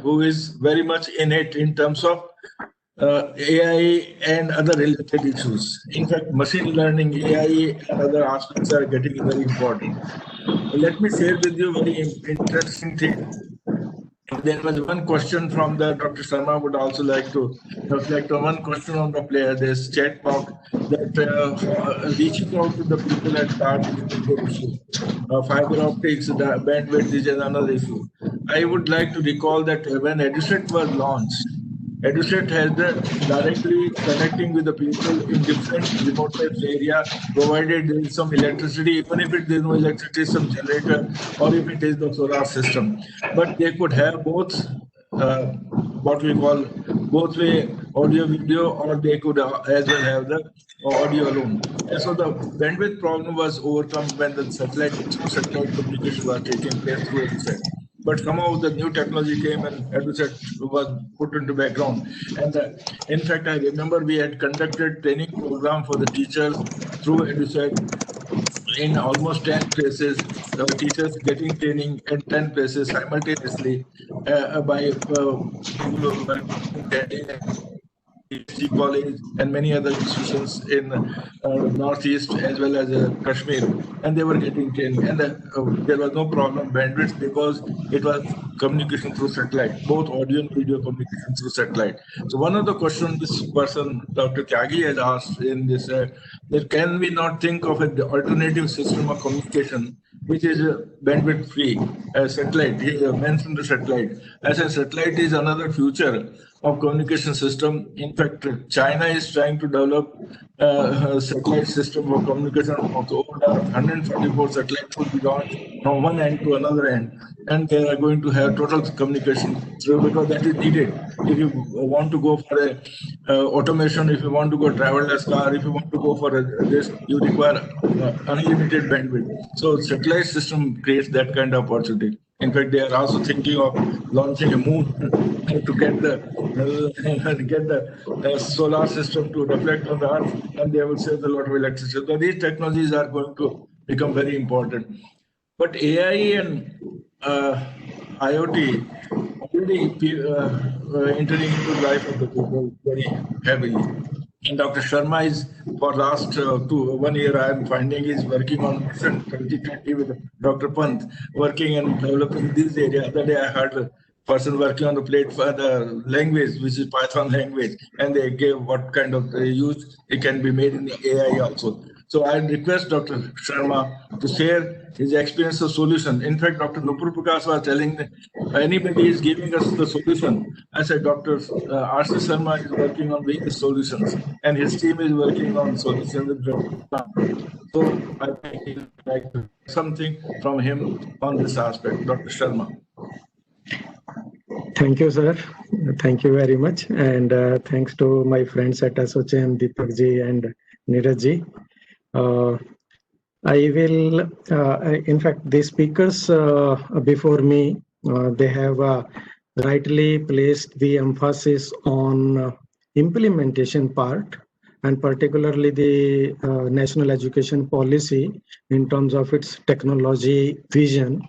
who is very much in it in terms of AI and other related issues. In fact, machine learning, AI, and other aspects are getting very important. Let me share with you a very interesting thing. There was one question from the Dr. Sharma would also like to reflect on one question on the player. There's chat box that reaching out to the people at large is a big issue. Fiber optics, the bandwidth is another issue. I would like to recall that when EduSet was launched, EduSet has directly connecting with the people in different remote area, provided there is some electricity, even if there is no electricity, some generator, or if it is the solar system. But they could have both what we call both way audio video, or they could as well have the audio alone. And so the bandwidth problem was overcome when the satellite communication was taking place through EduSet. But somehow the new technology came and EduSet was put into background. And in fact, I remember we had conducted training program for the teachers through EduSet in almost 10 places. The teachers getting training in 10 places simultaneously by people who were attending PhD college and many other institutions in Northeast as well as Kashmir, and they were getting training, and there was no problem bandwidth because it was communication through satellite, both audio and video communication through satellite. So one of the questions this person, Dr. Tyagi, has asked in this, that can we not think of an alternative system of communication which is bandwidth free, satellite? He mentioned the satellite. As a satellite is another future of communication system. In fact, China is trying to develop a satellite system for communication of over 144 satellites will be launched from one end to another end, and they are going to have total communication through, because that is needed. If you want to go for a automation, if you want to go driverless car, if you want to go for this, you require unlimited bandwidth. So satellite system creates that kind of opportunity. In fact, they are also thinking of launching a moon to get the solar system to reflect on the Earth, and they will save a lot of electricity. So these technologies are going to become very important. But AI and IoT already entering into the life of the people very heavily. And Dr. Sharma is, for last 1 year, I am finding is working on 2020 with Dr. Pant, working and developing this area. The other day I heard a person working on the plate for the language, which is Python language, and they gave what kind of use it can be made in the AI also. So I request Dr. Sharma to share his experience of solution. In fact, Dr. Nupur Prakash was telling that anybody is giving us the solution. I said, Dr. Rc Sharma is working on various solutions, and his team is working on solutions with the. So I think he would like to something from him on this aspect. Dr. Sharma. Thank you, sir. Thank you very much. And thanks to my friends at ASSOCHAM, Deepak ji and Neeraj ji. I will, in fact, the speakers before me, they have rightly placed the emphasis on implementation part, and particularly the national education policy in terms of its technology vision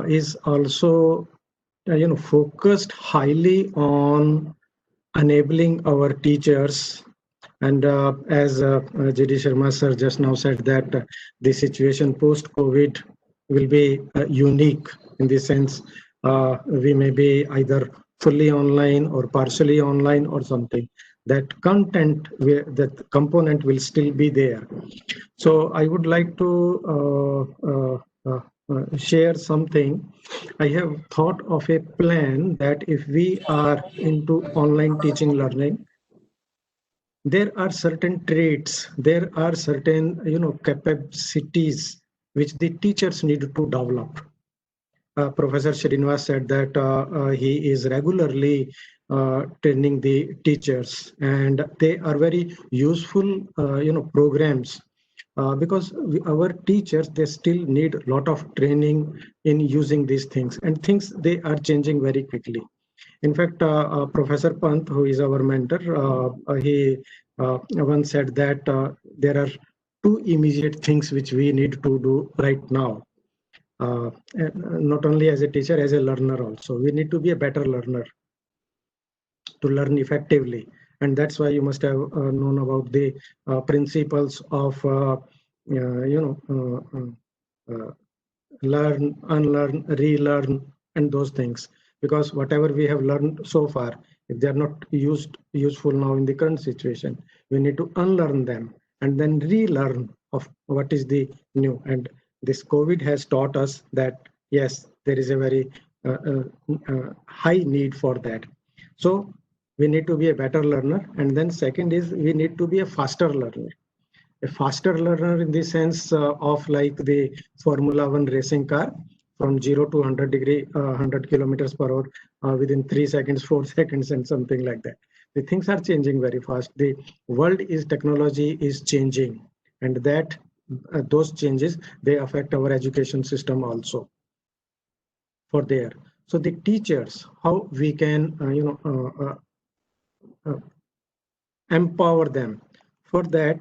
is also focused highly on enabling our teachers. And as J.D. Sharma sir just now said, that the situation post-COVID will be unique in the sense we may be either fully online or partially online or something. That content, that component will still be there. So I would like to share something. I have thought of a plan that if we are into online teaching learning, there are certain traits, there are certain capacities which the teachers need to develop. Professor Srinivas said that he is regularly training the teachers, and they are very useful programs because our teachers, they still need a lot of training in using these things, and things they are changing very quickly. In fact, Professor Pant, who is our mentor, he once said that there are two immediate things which we need to do right now. Not only as a teacher, as a learner also. We need to be a better learner to learn effectively. And that's why you must have known about the principles of, learn, unlearn, relearn, and those things. Because whatever we have learned so far, if they are not useful now in the current situation, we need to unlearn them and then relearn of what is the new. And this COVID has taught us that, yes, there is a very high need for that. So we need to be a better learner, and then second is we need to be a faster learner. A faster learner in the sense of like the Formula One racing car, from 0 to 100 kilometers per hour within 3 seconds, 4 seconds, and something like that. The things are changing very fast. The world is, technology is changing, and that those changes, they affect our education system also for there. So the teachers, how we can empower them. For that,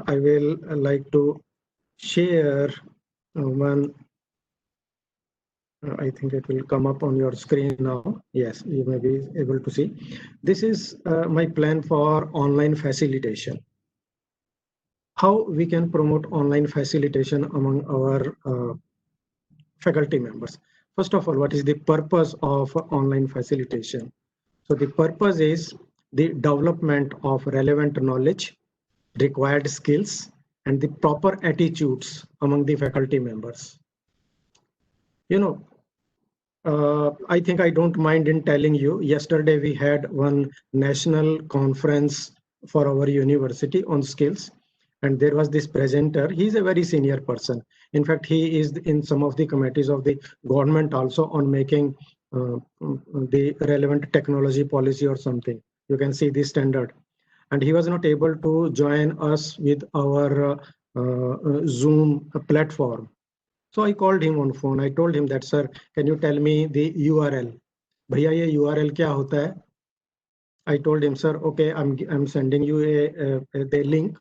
I will like to share one. I think it will come up on your screen now. Yes, you may be able to see. This is my plan for online facilitation. How we can promote online facilitation among our faculty members. First of all, what is the purpose of online facilitation? So the purpose is the development of relevant knowledge, required skills, and the proper attitudes among the faculty members. You know, I think I don't mind in telling you, yesterday we had one national conference for our university on skills, and there was this presenter. He's a very senior person. In fact, he is in some of the committees of the government also on making the relevant technology policy or something. You can see the standard. And he was not able to join us with our Zoom platform. So I called him on phone. I told him that, sir, can you tell me the URL? Bhaiya, ye URL kya hota hai? I told him, sir, okay, I'm sending you the link.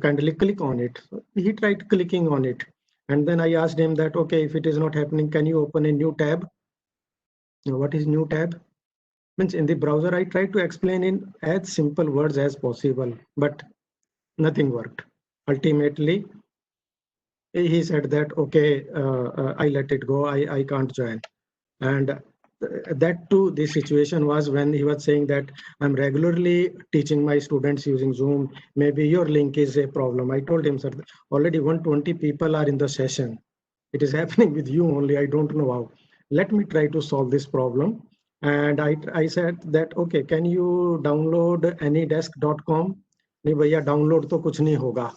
Kindly click on it. So he tried clicking on it. And then I asked him that, okay, if it is not happening, can you open a new tab? Now, what is new tab? Means in the browser, I tried to explain in as simple words as possible, but nothing worked. Ultimately, he said that, okay, I let it go. I can't join. And that too, the situation was when he was saying that I'm regularly teaching my students using Zoom. Maybe your link is a problem. I told him, sir, already 120 people are in the session. It is happening with you only. I don't know how. Let me try to solve this problem. And I said that, okay, can you download anydesk.com? नहीं भैया download तो कुछ नहीं होगा.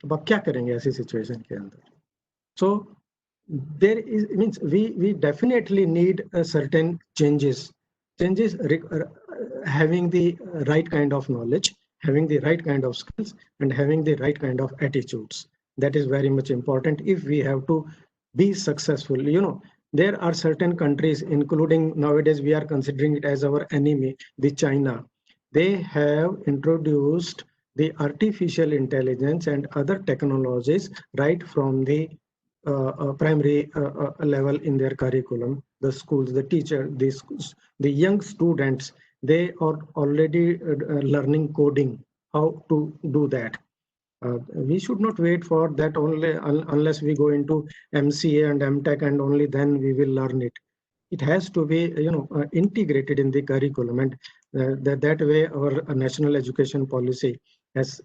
अब आप क्या करेंगे ऐसी सिचुएशन के अंदर? So there is, means we definitely need a certain changes having the right kind of knowledge, having the right kind of skills, and having the right kind of attitudes. That is very much important if we have to be successful. You know, there are certain countries, including nowadays we are considering it as our enemy, the China. They have introduced the artificial intelligence and other technologies right from the primary level in their curriculum. The schools, the teacher, the schools, the young students, they are already learning coding, how to do that. We should not wait for that only unless we go into MCA and MTech, and only then we will learn it. It has to be, you know, integrated in the curriculum, and that way our national education policy has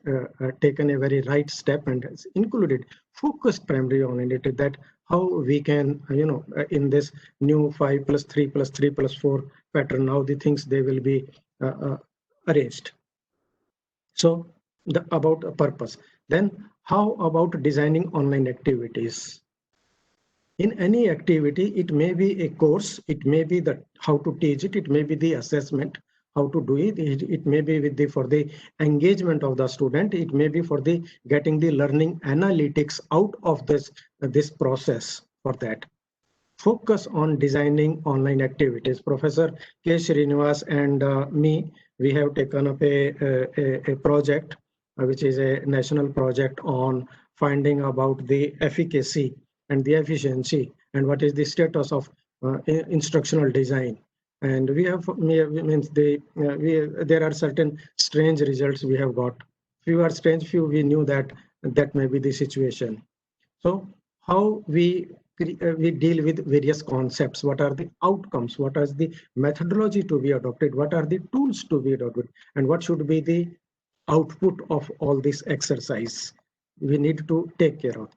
taken a very right step and has included focused primary on it, that how we can, you know, in this new 5+3+3+4 pattern, how the things they will be arranged. So about a purpose. Then how about designing online activities? In any activity, it may be a course, it may be the how to teach it, it may be the assessment, how to do it, it may be with the for the engagement of the student, it may be for the getting the learning analytics out of this process. For that, focus on designing online activities. Professor K. Srinivas and me, we have taken up a project, which is a national project on finding about the efficacy and the efficiency and what is the status of instructional design. And we have means there are certain strange results we have got. Few are strange, few we knew that may be the situation. So how we deal with various concepts, what are the outcomes, what is the methodology to be adopted, what are the tools to be adopted, and what should be the output of all this exercise we need to take care of.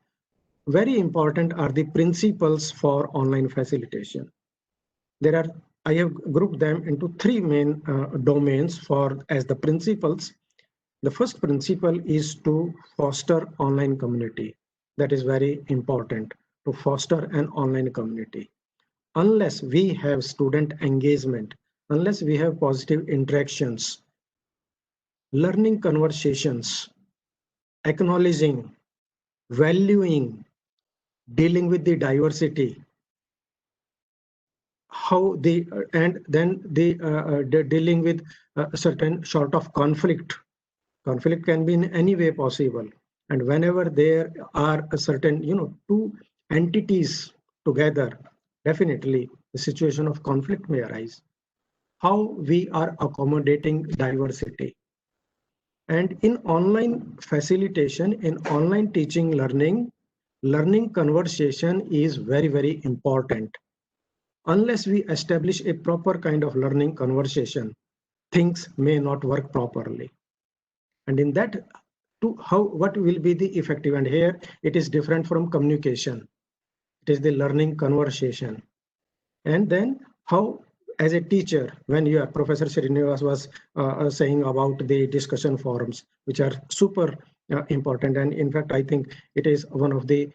very important are the principles for online facilitation. I have grouped them into three main domains as the principles. The first principle is to foster online community. That is very important, to foster an online community. Unless we have student engagement, unless we have positive interactions, learning conversations, acknowledging, valuing, dealing with the diversity, they're dealing with a certain sort of conflict. Conflict can be in any way possible, and whenever there are a certain two entities together, definitely the situation of conflict may arise. How we are accommodating diversity. And in online facilitation, in online teaching learning conversation is very, very important. Unless we establish a proper kind of learning conversation, things may not work properly. And in that, what will be the effective? And here it is different from communication. It is the learning conversation. And then how, as a teacher, when you are, Professor Srinivas was saying about the discussion forums, which are super important. And in fact, I think it is one of the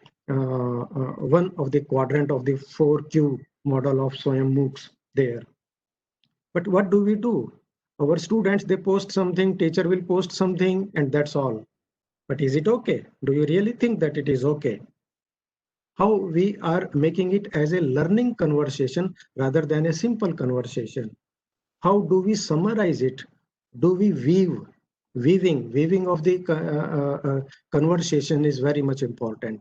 quadrant of the 4Q model of SWAYAM MOOCs there. But what do? Our students, they post something, teacher will post something, and that's all. But is it okay? Do you really think that it is okay? How we are making it as a learning conversation rather than a simple conversation? How do we summarize it? Do we weaving of the conversation is very much important.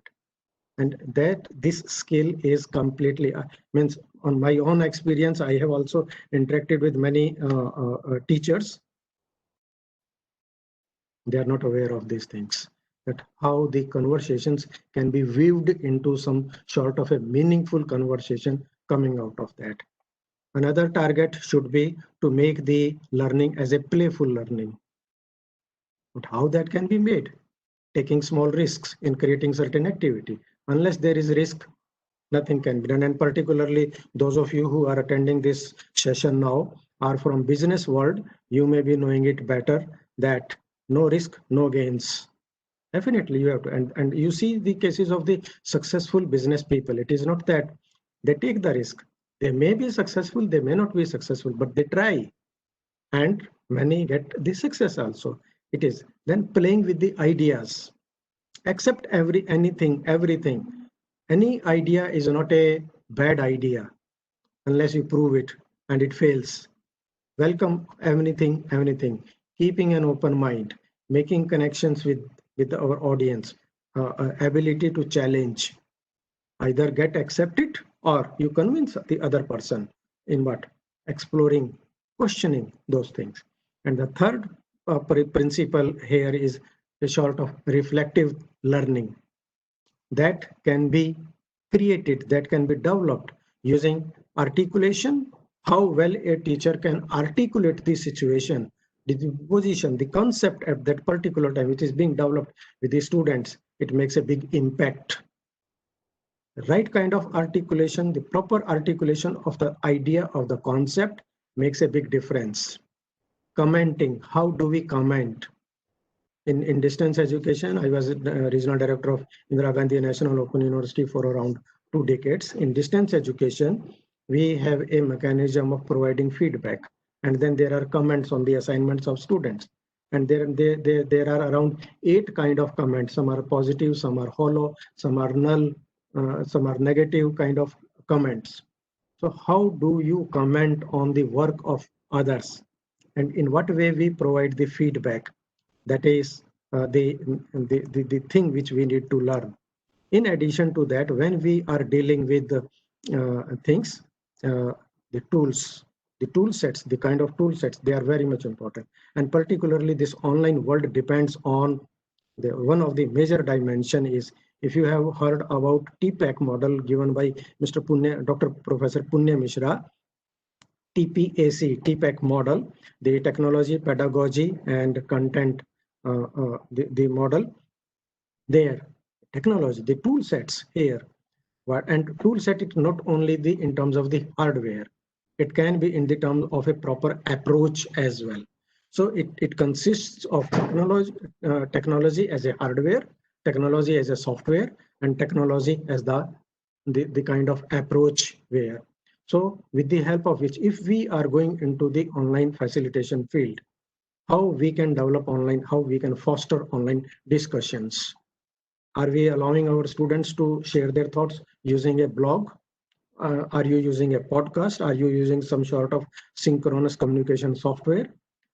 And that this skill is completely, means on my own experience, I have also interacted with many teachers. They are not aware of these things, that how the conversations can be weaved into some sort of a meaningful conversation coming out of that. Another target should be to make the learning as a playful learning. But how that can be made? Taking small risks in creating certain activity. Unless there is risk, nothing can be done. And particularly those of you who are attending this session now are from business world, you may be knowing it better that no risk, no gains. Definitely you have to, and you see the cases of the successful business people. It is not that they take the risk. They may be successful, they may not be successful, but they try. And many get the success also. It is then playing with the ideas. Accept everything. Any idea is not a bad idea unless you prove it and it fails. Welcome everything. Keeping an open mind, making connections with our audience, ability to challenge. Either get accepted or you convince the other person in what? Exploring, questioning those things. And the third principle here is a sort of reflective learning that can be created, that can be developed using articulation, how well a teacher can articulate the situation, the position, the concept at that particular time, which is being developed with the students. It makes a big impact. The right kind of articulation, the proper articulation of the idea of the concept makes a big difference. Commenting, how do we comment? In distance education, I was regional director of Indira Gandhi National Open University for around 2 decades. In distance education, we have a mechanism of providing feedback, and then there are comments on the assignments of students. And there are around 8 kind of comments. Some are positive, some are hollow, some are null, some are negative kind of comments. So how do you comment on the work of others? And in what way we provide the feedback? That is the thing which we need to learn. In addition to that, when we are dealing with things, the tools, the tool sets, the kind of tool sets, they are very much important. And particularly this online world depends on one of the major dimension is, if you have heard about TPAC model given by Mr. Punya, Dr. Professor Punya Mishra, TPAC model, the technology, pedagogy, and content, the model there. technology, the tool sets here. And tool set it not only in terms of the hardware, it can be in the terms of a proper approach as well. So it consists of technology as a hardware, technology as a software, and technology as the kind of approach where. So with the help of which, if we are going into the online facilitation field, how we can develop online, how we can foster online discussions. Are we allowing our students to share their thoughts using a blog? Are you using a podcast? Are you using some sort of synchronous communication software?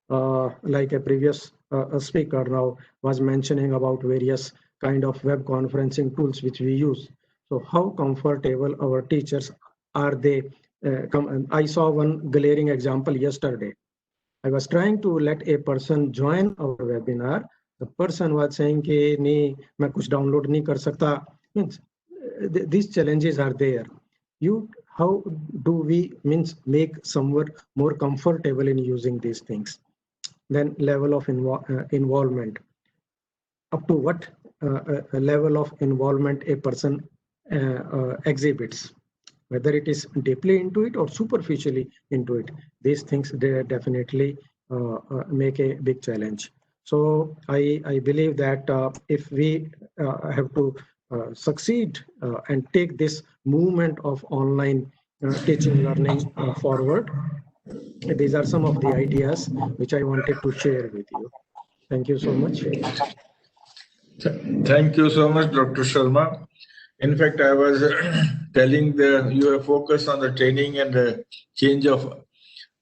Like a previous speaker now was mentioning about various kind of web conferencing tools which we use. So how comfortable our teachers are they? I saw one glaring example yesterday. I was trying to let a person join our webinar. The person was saying कि नहीं मैं कुछ download नहीं कर सकता. Means these challenges are there. How do we make someone more comfortable in using these things? Then level of involvement. Up to what level of involvement a person exhibits, whether it is deeply into it or superficially into it. These things, they definitely make a big challenge. So I believe that if we have to succeed and take this movement of online teaching learning forward, these are some of the ideas which I wanted to share with you. Thank you so much. Thank you so much, Dr. Sharma. In fact, I was telling you have focused on the training and the change of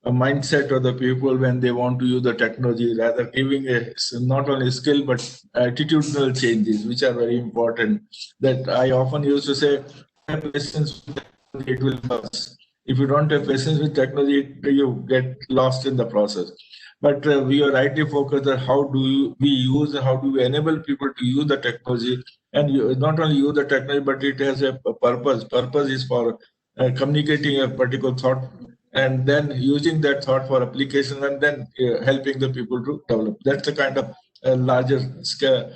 a mindset of the people when they want to use the technology, rather giving not only skill but attitudinal changes, which are very important. That I often used to say, have patience with technology, it will pass. If you don't have patience with technology, you get lost in the process. But we are rightly focused on how do we enable people to use the technology, and not only use the technology, but it has a purpose. Purpose is for communicating a particular thought, and then using that thought for application, and then helping the people to develop. That's the kind of larger scale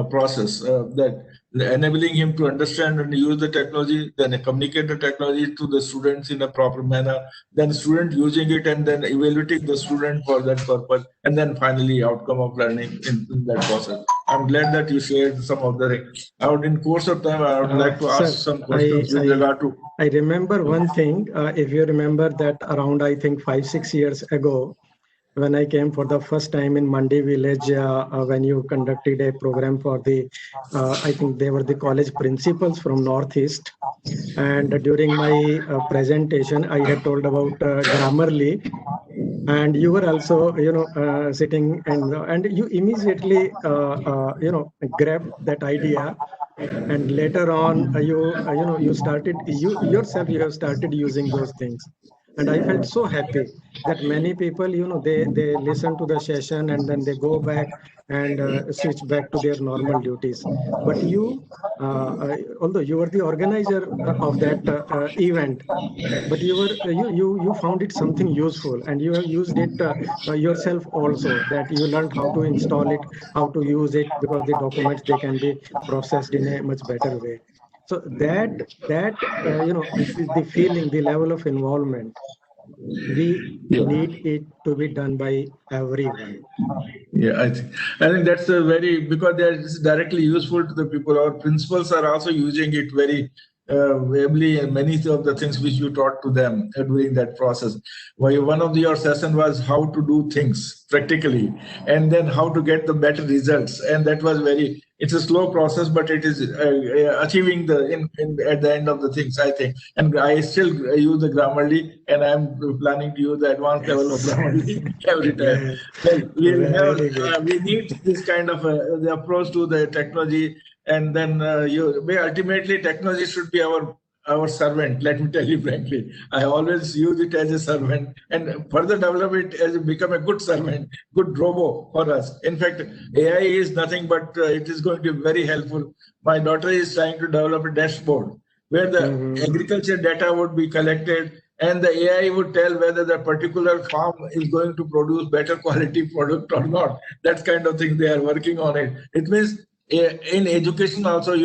process that enabling him to understand and use the technology, then communicate the technology to the students in a proper manner, then student using it, and then evaluating the student for that purpose, and then finally outcome of learning in that process. I'm glad that you shared some of the. In course of time, I would like to ask some questions with regard to. I remember one thing. If you remember that around, I think 5-6 years ago, when I came for the first time in Mandi village, when you conducted a program for the, I think they were the college principals from Northeast. And during my presentation, I had told about Grammarly. And you were also, sitting and you immediately, grabbed that idea. And later on, you have started using those things. And I felt so happy that many people, they listen to the session and then they go back and switch back to their normal duties. But you, although you were the organizer of that event, but you found it something useful, and you have used it yourself also, that you learned how to install it, how to use it, because the documents, they can be processed in a much better way. So that the feeling, the level of involvement, we need it to be done by everyone. Yeah, I think that's a because it's directly useful to the people. Our principals are also using it very ably, and many of the things which you taught to them during that process. One of your session was how to do things practically, and then how to get the better results. And that was it's a slow process, but it is achieving at the end of the things, I think. And I still use the Grammarly, and I'm planning to use the advanced level of Grammarly every time. We need this kind of the approach to the technology. And then ultimately technology should be our servant. Let me tell you frankly, I always use it as a servant, and further develop it as become a good servant, good robo for us. In fact, AI is nothing but it is going to be very helpful. My daughter is trying to develop a dashboard where the agriculture data would be collected, and the AI would tell whether the particular farm is going to produce better quality product or not. That kind of thing, they are working on it. It means in education also,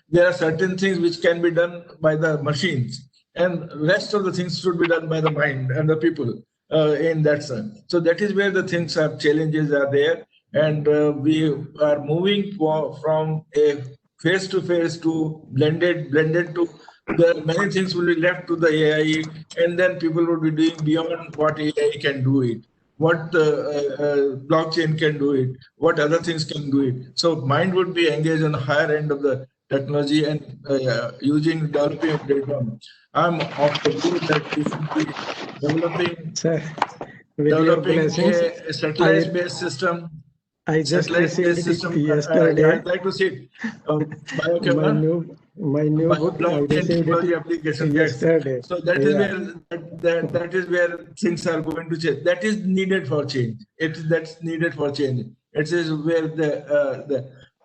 there are certain things which can be done by the machines, and rest of the things should be done by the mind and the people in that sense. So that is where the things are, challenges are there, and we are moving from a face-to-face to blended to many things will be left to the AI, and then people will be doing beyond what AI can do it, what blockchain can do it, what other things can do it. So mind would be engaged on the higher end of the technology and using developing data. I'm of the view that we should be developing Sir, with your blessings, a satellite-based system. I just received System. yesterday. I'd like to see it. My new book. I Blockchain received technology it application. yesterday. Yes. So that is where that is where things are going to change. That is needed for change. That's needed for change. It is where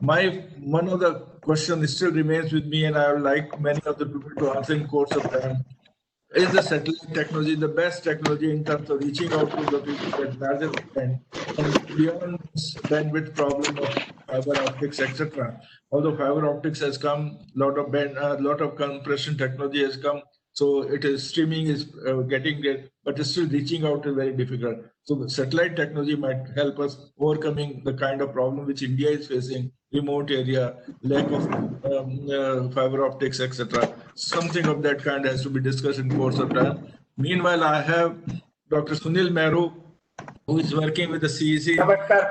one of the questions still remains with me, and I would like many of the people to answer in course of time. Is the satellite technology the best technology in terms of reaching out to the people at larger extent and beyond this bandwidth problem of fiber optics, etc.? Although fiber optics has come, lot of compression technology has come, so it is streaming is getting there, but it's still reaching out is very difficult. So the satellite technology might help us overcoming the kind of problem which India is facing, remote area, lack of fiber optics, etc. Something of that kind has to be discussed in course of time. Meanwhile, I have Dr. Sunil Mehru, who is working with the CEC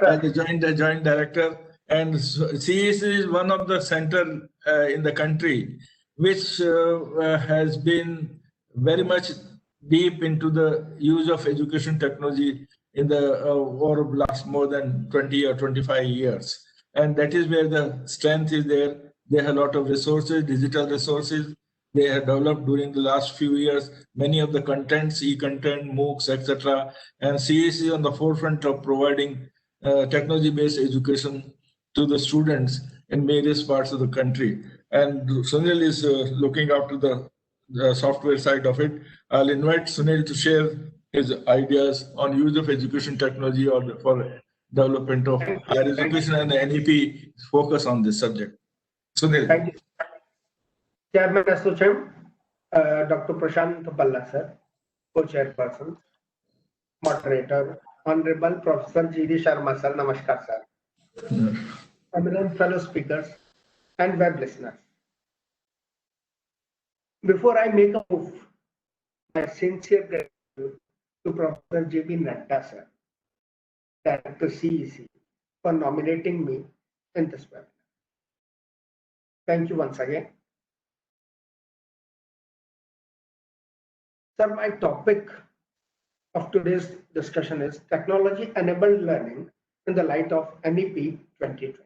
as a joint director. And CEC is one of the center in the country which has been very much deep into the use of education technology in the over last more than 20 or 25 years. And that is where the strength is there. They have a lot of resources, digital resources. They have developed during the last few years many of the contents, e-content, MOOCs, etc. And CEC is on the forefront of providing technology-based education to the students in various parts of the country. And Sunil is looking after the software side of it. I'll invite Sunil to share his ideas on use of education technology or for development of higher education, and the NEP focus on this subject. Sunil. Thank you. Chairman ASSOCHAM, Dr. Prashant Palla, sir, co-chairperson, moderator, Honorable Professor Rc Sharma, sir, namaskar, sir. Eminent fellow speakers and web listeners. Before I make a move, my sincere gratitude to Professor J.B. Nadda, sir, Director CEC, for nominating me in this webinar. Thank you once again. Sir, my topic of today's discussion is technology-enabled learning in the light of NEP 2020.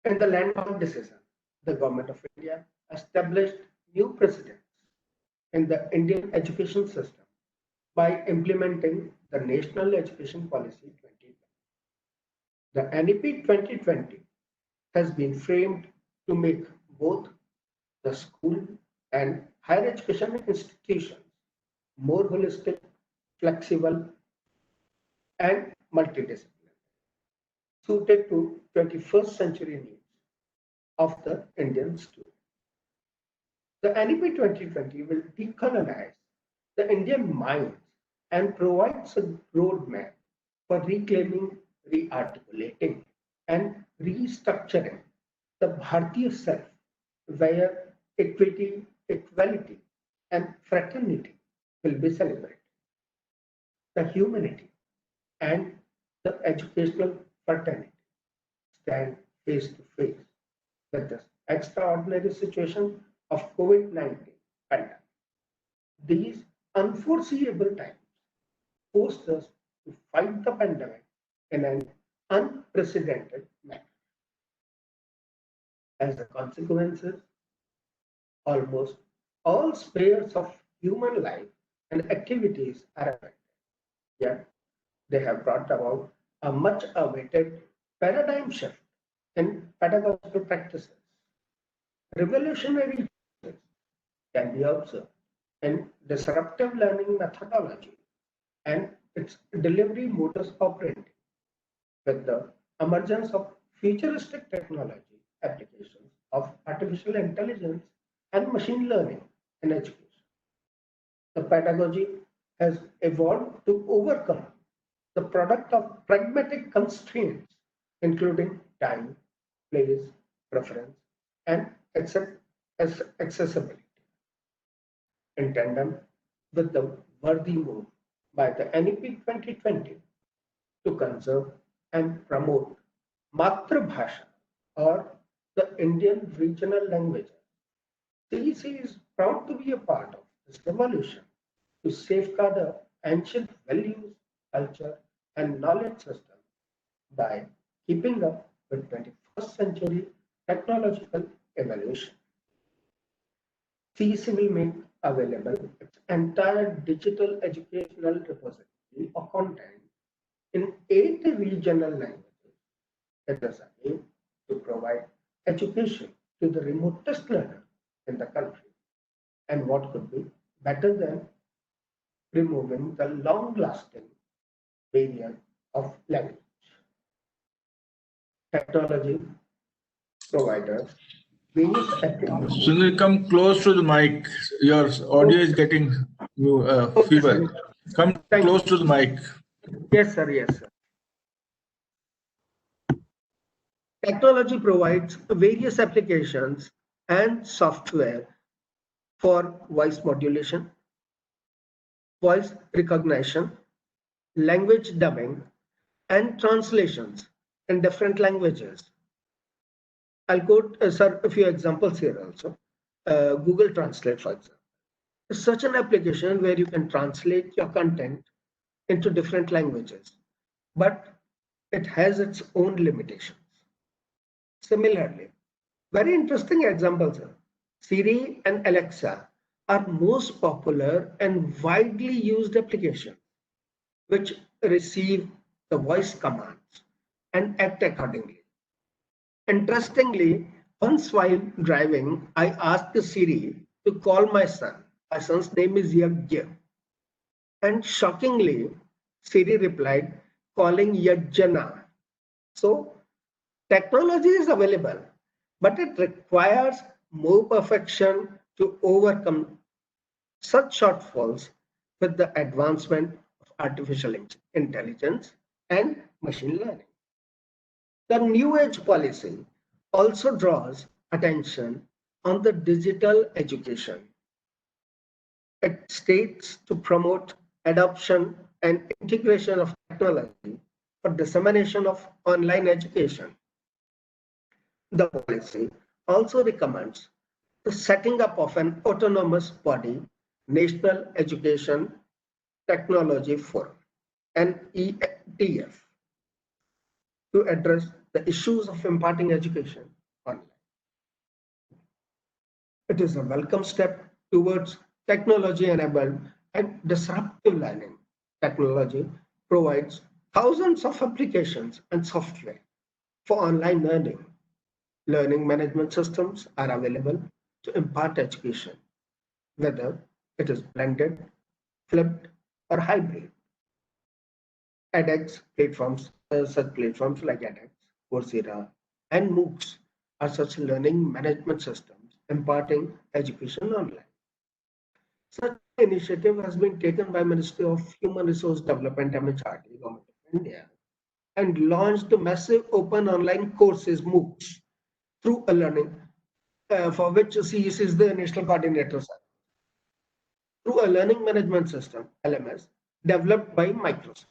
In the landmark decision, the Government of India established new precedents in the Indian education system by implementing the National Education Policy 2020. The NEP 2020 has been framed to make both the school and higher education institutions more holistic, flexible, and multidisciplinary, suited to 21st century needs of the Indian student. The NEP 2020 will decolonize the Indian mind and provides a roadmap for reclaiming, re-articulating, and restructuring the Bharatiya self, where equity, equality, and fraternity will be celebrated. The humanity and the educational fraternity stand face to face with this extraordinary situation of COVID-19 pandemic. These unforeseeable times forced us to fight the pandemic in an unprecedented manner. As a consequence, almost all spheres of human life and activities are affected. Yet, they have brought about a much awaited paradigm shift in pedagogical practices. Revolutionary changes can be observed in disruptive learning methodology and its delivery modus operandi, with the emergence of futuristic technology applications of artificial intelligence and machine learning in education. The pedagogy has evolved to overcome the product of pragmatic constraints, including time, place, preference, and accessibility. In tandem with the worthy move by the NEP 2020 to conserve and promote Matrabhasha or the Indian regional languages, CEC is proud to be a part of this revolution to safeguard the ancient values, culture, and knowledge system by keeping up with 21st century technological evolution. CEC will make available its entire digital educational repository of content in 8 regional languages. It is a aim to provide education to the remotest learner in the country. And what could be better than removing the long-lasting barrier of language? Technology providers, various applications. Sunil, come close to the mic. Your audio is getting feeble. Come close to the mic. Yes, sir. Yes, sir. Technology provides various applications and software for voice modulation, voice recognition, language dubbing, and translations in different languages. I'll quote, sir, a few examples here also. Google Translate, for example. It's such an application where you can translate your content into different languages, but it has its own limitations. Similarly, very interesting examples are Siri and Alexa are most popular and widely used applications which receive the voice commands and act accordingly. Interestingly, once while driving, I asked Siri to call my son. My son's name is Yagya. And shockingly, Siri replied, calling Yajna. So, technology is available, but it requires more perfection to overcome such shortfalls with the advancement of artificial intelligence and machine learning. The New Age policy also draws attention on the digital education. It states to promote adoption and integration of technology for dissemination of online education. The policy also recommends the setting up of an autonomous body, National Education Technology Forum, NETF, to address the issues of imparting education online. It is a welcome step towards technology-enabled and disruptive learning. Technology provides thousands of applications and software for online learning. Learning management systems are available to impart education, whether it is blended, flipped, or hybrid. edX platforms, such platforms like edX, Coursera, and MOOCs are such learning management systems imparting education online. Such initiative has been taken by Ministry of Human Resource Development, MHRD, Government of India, and launched the massive open online courses, MOOCs, through a learning, for which CEC is the national coordinator, through a learning management system, LMS, developed by Microsoft.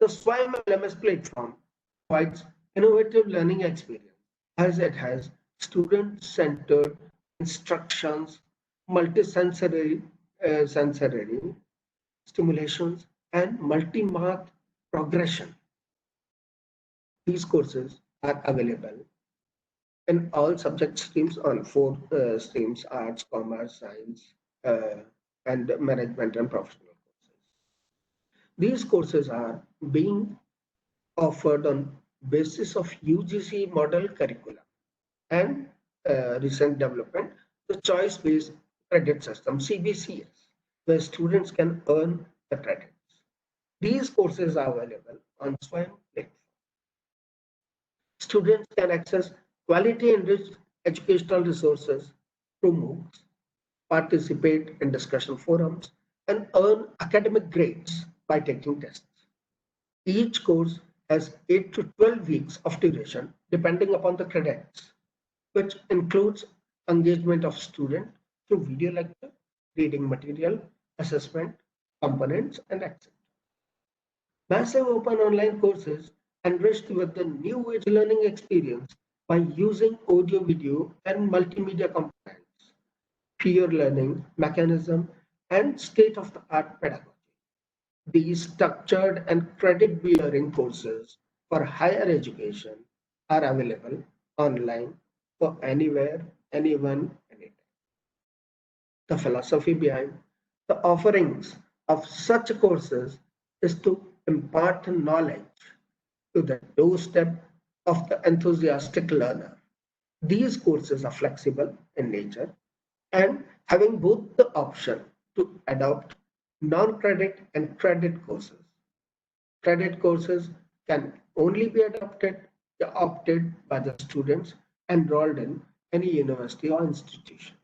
The SWAYAM LMS platform provides innovative learning experience as it has student-centered instructions, multisensory sensory stimulations, and multi-mark progression. These courses are available in all subject streams on 4 streams: arts, commerce, science, and management and professional courses. These courses are being offered on basis of UGC model curriculum and recent development, the choice-based credit system, CBCS, where students can earn the credits. These courses are available on SWAYAM platform. Students can access quality enriched educational resources through MOOCs, participate in discussion forums, and earn academic grades by taking tests. Each course has 8 to 12 weeks of duration depending upon the credits, which includes engagement of student through video lecture, reading material, assessment, components, and etc. Massive open online courses enriched with the new age learning experience by using audio, video, and multimedia components, peer learning mechanism, and state-of-the-art pedagogy. These structured and credit-bearing courses for higher education are available online for anywhere, anyone, anytime. The philosophy behind the offerings of such courses is to impart knowledge to the doorstep of the enthusiastic learner. These courses are flexible in nature and having both the option to adopt non-credit and credit courses. Credit courses can only be opted by the students enrolled in any university or institution.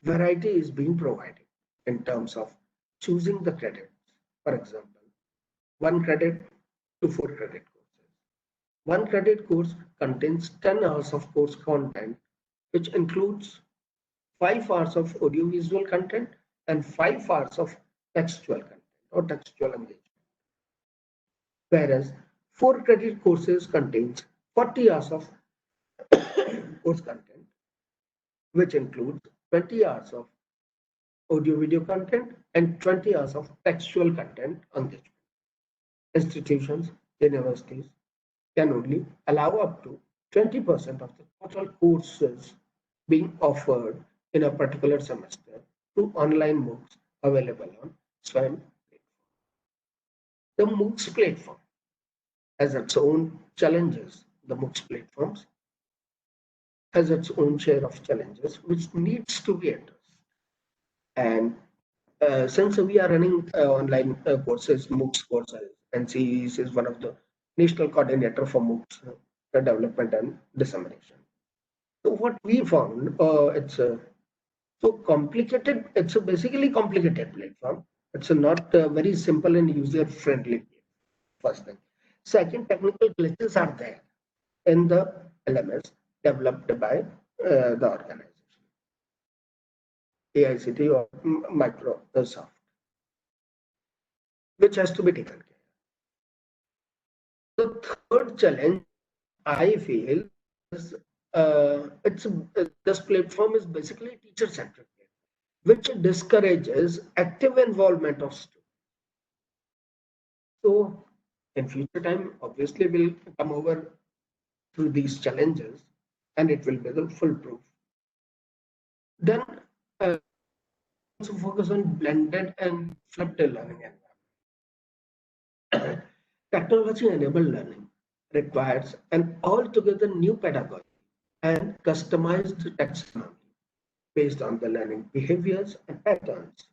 Variety is being provided in terms of choosing the credits. For example, 1 credit to 4 credit courses. 1 credit course contains 10 hours of course content, which includes 5 hours of audiovisual content and 5 hours of textual content or textual engagement. Whereas 4 credit courses contains 40 hours of course content, which includes 20 hours of audio video content and 20 hours of textual content engagement. Institutions, universities can only allow up to 20% of the total courses being offered in a particular semester through online MOOCs available on SWAYAM platform. The MOOCs platform has its own challenges. The MOOCs platforms has its own share of challenges which needs to be addressed. And since we are running online courses, MOOCs courses, and CES is one of the national coordinator for MOOCs development and dissemination. So what we found, it's so complicated. It's a basically complicated platform. It's not very simple and user friendly. First thing. Second, technical glitches are there in the LMS developed by the organization, AICT or Microsoft, which has to be taken care of. The third challenge I feel is this platform is basically teacher centric, which discourages active involvement of students. So in future time, obviously we'll come over through these challenges and it will be the foolproof. Then also focus on blended and flipped learning environment. Technology enabled learning requires an altogether new pedagogy and customized taxonomy based on the learning behaviors and patterns,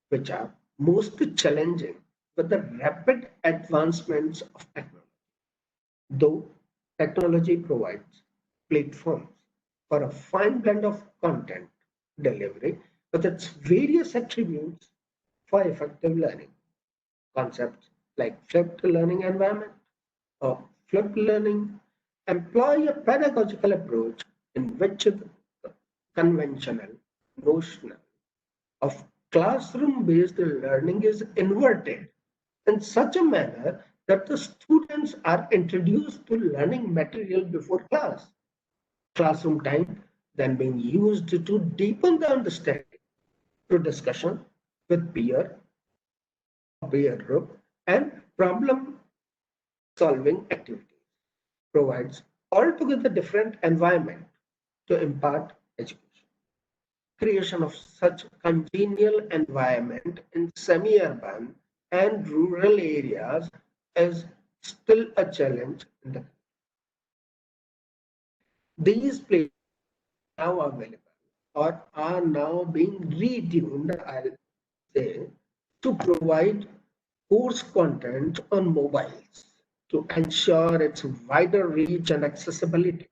which are most challenging with the rapid advancements of technology. Though technology provides platforms for a fine blend of content delivery with its various attributes for effective learning. Concepts like flipped learning environment or flipped learning employ a pedagogical approach in which the conventional notion of classroom-based learning is inverted in such a manner that the students are introduced to learning material before class. Classroom time then being used to deepen the understanding through discussion with peer group and problem solving activities. Provides altogether different environment to impart education. Creation of such congenial environment in semi-urban and rural areas is still a challenge in the country. These places are now available or are now being retuned, I'll say, to provide course content on mobiles to ensure its wider reach and accessibility,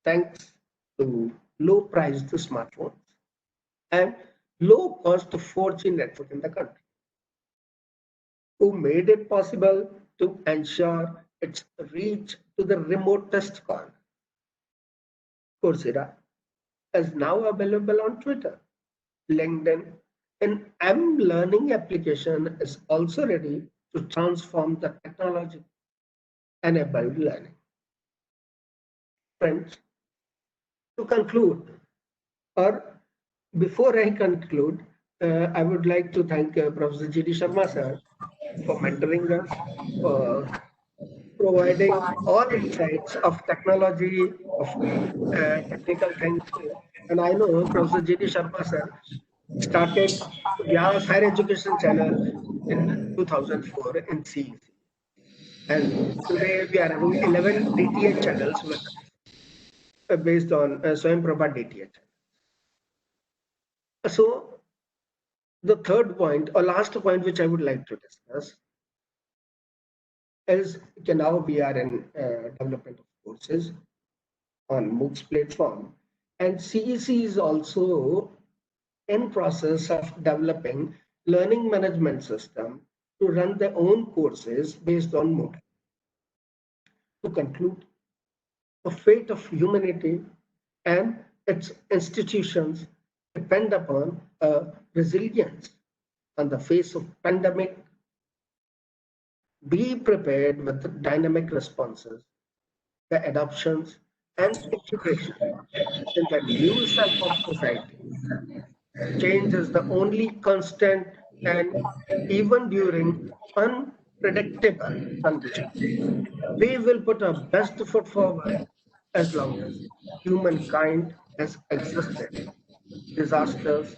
thanks to low-priced smartphones and low-cost 4G network in the country, who made it possible to ensure its reach to the remotest corner. Coursera is now available on Twitter, LinkedIn, and M-Learning application is also ready to transform the technology-enabled learning. Friends, to conclude, or before I conclude, I would like to thank Professor G.D. Sharma sir for mentoring us, for providing all insights of technology, of technical things. And I know Professor G.D. Sharma sir started Vyas Higher Education Channel in 2004 in CEC. And today we are having 11 DTH channels with us, based on Swayam Prabha DTH. So the third point or last point which I would like to discuss is now we are in development of courses on MOOCs platform, and CEC is also in process of developing learning management system to run their own courses based on Moodle. To conclude, the fate of humanity and its institutions depend upon resilience on the face of pandemic. Be prepared with dynamic responses, the adoptions and integration in the new self of society. Change is the only constant, and even during unpredictable conditions, we will put our best foot forward as long as humankind has existed. Disasters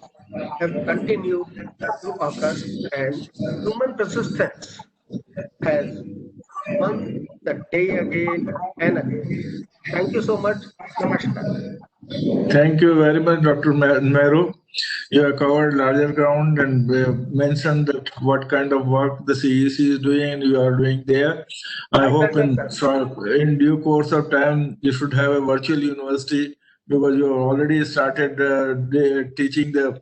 have continued to occur, and human persistence has won the day again and again. Thank you so much. Namaskar. Thank you very much, Dr. Meru. You have covered larger ground and mentioned that what kind of work the CEC is doing and you are doing there. I hope in due course of time you should have a virtual university, because you have already started teaching the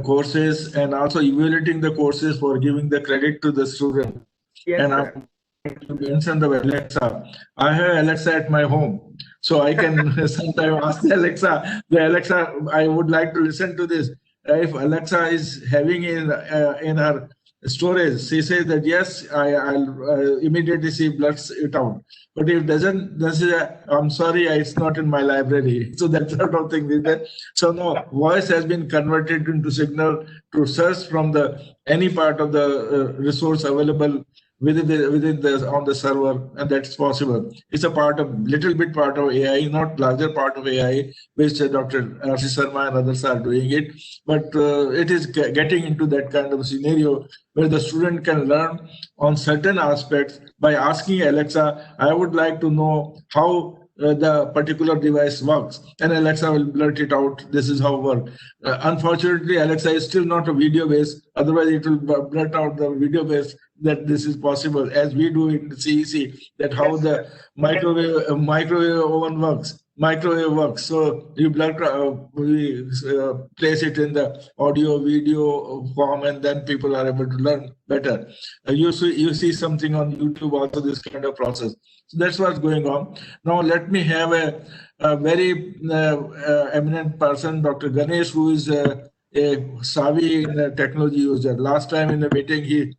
courses and also evaluating the courses for giving the credit to the student. Yes, and sir. You mentioned the Alexa. I have Alexa at my home, so I can sometimes ask the Alexa, I would like to listen to this. If Alexa is having in her storage, she says that yes, I'll immediately she blurts it out. But if doesn't, then she says, I'm sorry, it's not in my library. So that sort of thing is there. So no, voice has been converted into signal to search from the any part of the resource available within the on the server, and that's possible. It's a little bit part of AI, not larger part of AI, which Dr. Rc Sharma and others are doing it, but it is getting into that kind of scenario where the student can learn on certain aspects by asking Alexa, I would like to know how the particular device works, and Alexa will blurt it out. This is how it works. Unfortunately, Alexa is still not a video based. Otherwise, it will blurt out the video based that this is possible, as we do in CEC. That how the microwave oven works. Microwave works. So you place it in the audio video form, and then people are able to learn better. You see something on YouTube also, this kind of process. So that's what's going on. Now let me have a very eminent person, Dr. Ganesh, who is a savvy technology user. Last time in the meeting, he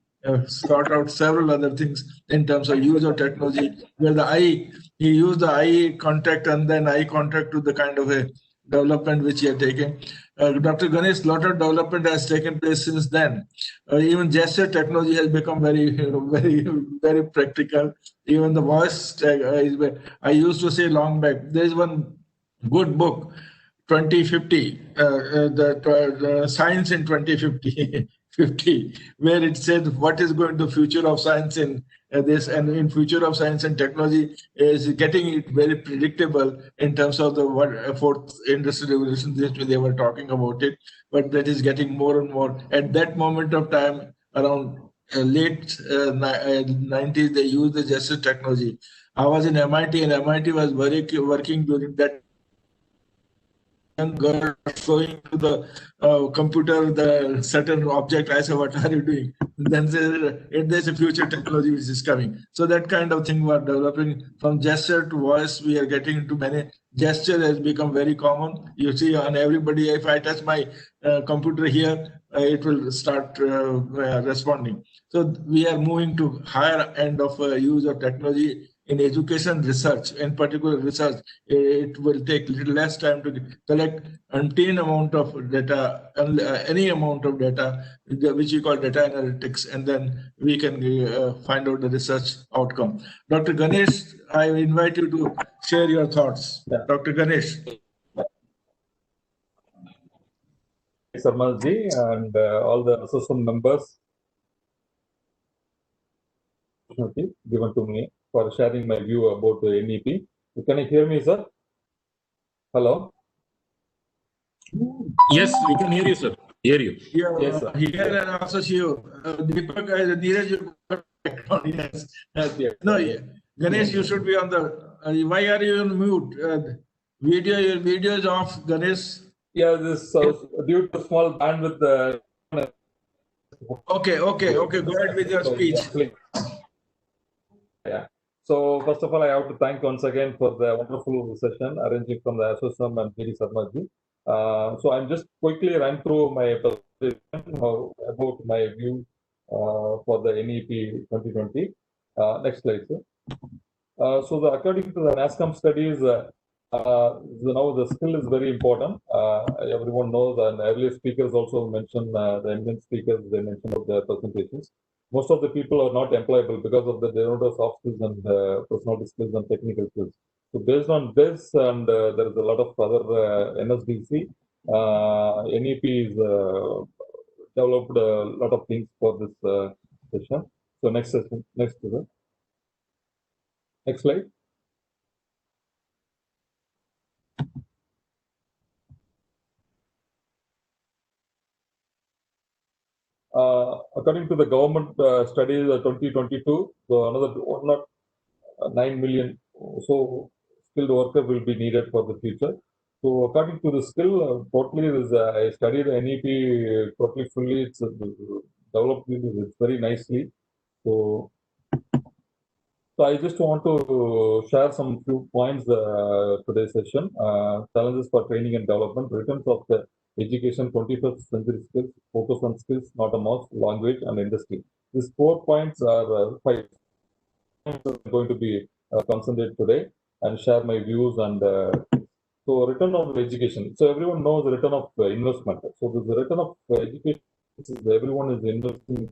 sought out several other things in terms of use of technology, where he used the eye contact and then eye contact to the kind of a development which he had taken. Dr. Ganesh, lot of development has taken place since then. Even gesture technology has become very, very practical. Even the voice, I used to say long back, there is one good book, 2050, the Science in 2050, where it said what is going to the future of science in this, and in future of science and technology is getting it very predictable in terms of the fourth industrial revolution. They were talking about it, but that is getting more and more. At that moment of time, around late 90s, they used the gesture technology. I was in MIT, and MIT was working during that. Young girl showing to the computer the certain object. I said, "What are you doing?" Then there's a future technology which is coming. So that kind of thing we're developing. From gesture to voice, we are getting into many. Gesture has become very common. You see on everybody, if I touch my computer here, it will start responding. So we are moving to higher end of use of technology in education research, in particular research. It will take little less time to collect umpteen amount of data, any amount of data, which we call data analytics, and then we can find out the research outcome. Dr. Ganesh, I invite you to share your thoughts. Yeah. Dr. Ganesh. Sharma ji and all the ASSOCHAM members given to me for sharing my view about the NEP. Can you hear me, sir? Hello? Yes, we can hear you, sir. Hear you. Yeah, Yes, sir. here and also you. Deepak, Neeraj, you yes. Yes. No, yeah. Ganesh, you should be on the. Why are you on mute? Your video is off, Ganesh. Yeah, this due to small bandwidth. Okay. Go ahead with your speech. Yeah. So first of all, I have to thank once again for the wonderful session arranging from the ASSOCHAM and Rc Sharma ji. So I'm just quickly run through my presentation about my view for the NEP 2020. Next slide, sir. So according to the NASCOM studies, the skill is very important. Everyone knows, and earlier speakers also mentioned, the eminent speakers, they mentioned of their presentations. Most of the people are not employable because of they don't have soft skills and personality skills and technical skills. So based on this, and there is a lot of other NSDC, NEP is developed a lot of things for this session. So next session, next slide. According to the government studies 2022, so another 9 million so skilled worker will be needed for the future. So according to the skill, totally I studied NEP totally fully. It's developed it's very nicely. So I just want to share some few points today's session. Challenges for training and development, returns of the education, 21st century skills, focus on skills, not a mouse, language, and industry. These 4 points are 5 I'm going to be concentrate today and share my views and so return of education. So everyone knows the return of investment. So the return of education is everyone is investing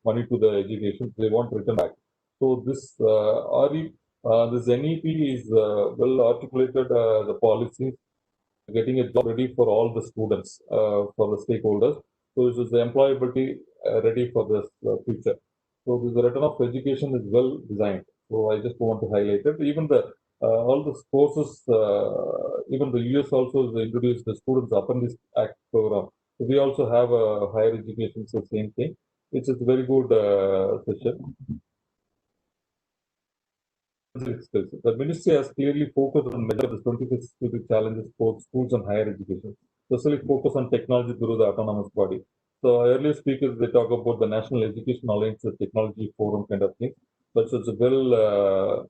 money to the education. They want return back. So this this NEP is well articulated the policies, getting a job ready for all the students, for the stakeholders. So this is the employability ready for the future. So this return of education is well designed. So I just want to highlight it. Even the all the courses, even the US also has introduced the Students Apprentice Act program. So we also have a higher education, so same thing. It's a very good session. The ministry has clearly focused on measure the 21st century challenges for schools and higher education, especially focus on technology through the autonomous body. So earlier speakers, they talk about the National Education Alliance Technology Forum kind of thing, but it's a well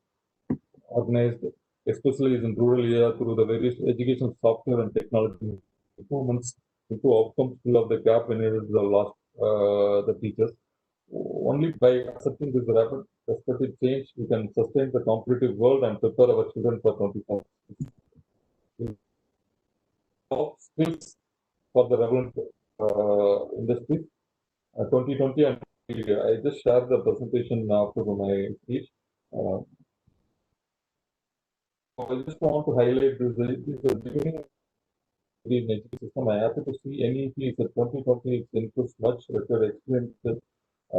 organized, especially in rural area through the various education software and technology improvements into outcomes fill of the gap when it is the lost the teachers. Only by accepting this rapid perspective change, we can sustain the competitive world and prepare our children for 24. Skills for the relevant industry. 2020, and I just shared the presentation after my speech. I just want to highlight this. This is the beginning in the education system. I happy to see NEP is a 2020. It includes much better experience.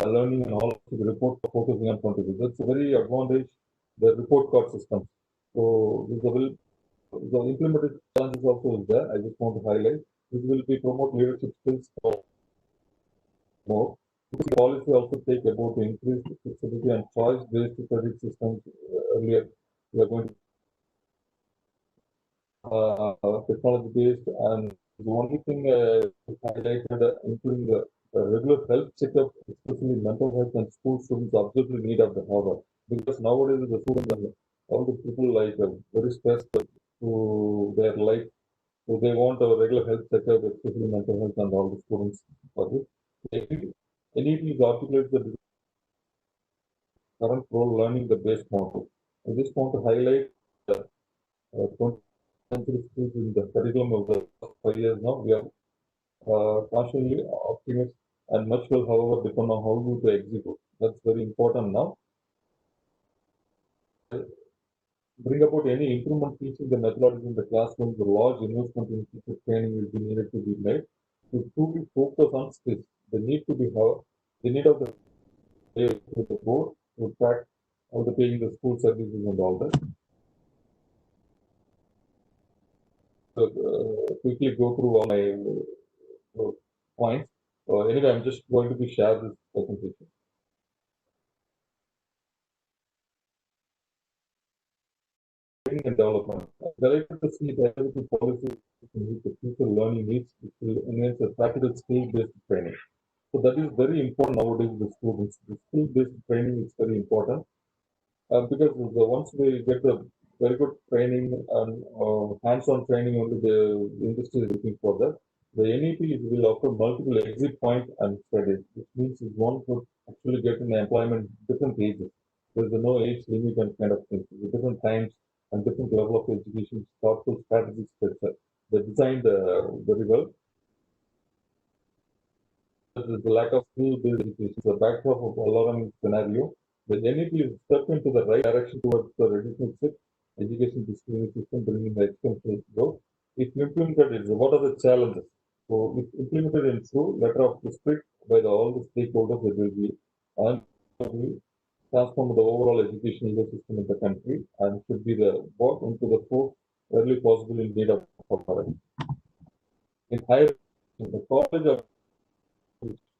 Learning and all the report focusing on 20. That's a very advantage, the report card system. So this will the implemented challenges also is there. I just want to highlight this will be promote leadership skills for more. The policy also take about increased flexibility and choice-based credit systems. Earlier, we are going to technology-based, and the only thing highlighted, including the regular health checkup, especially mental health and school students, absolutely need of the hour, because nowadays the students and all the people like very stressed to their life, so they want a regular health checkup, especially mental health and all the students for this. NEP articulates the current role learning the base model. I just want to highlight 20th century skills in the curriculum of the last 5 years now. We are constantly optimistic, and much will, however, depend on how to execute. That's very important now. Bring about any improvement teaching the methodology in the classroom, the large investment in teacher training will be needed to be made. To truly focus on skills, they need to be the need of the board to track all the paying the school services and all that. So, quickly go through all my points. Anyway, I'm just going to be share this presentation. Training and development. Delighted to see that every policy to meet the future learning needs, which will enhance a practical skill-based training. So that is very important nowadays with the students. The skill-based training is very important because once we get the very good training and hands-on training, only the industry is looking for that. The NEP will offer multiple exit points and studies, which means one could actually get an employment different ages. There's no age limit and kind of things. With different times and different level of education, thoughtful strategies, etc. They're designed very well. The lack of skill-based education, the backdrop of alarming scenario. The NEP is step into the right direction towards the reducing education discrimination system, bringing the expenses growth. If implemented, what are the challenges? So, if implemented in true letter of respect by all the stakeholders, it will be transform the overall education ecosystem in the country and should be the brought into the force early possible in need of authority. In higher, the college of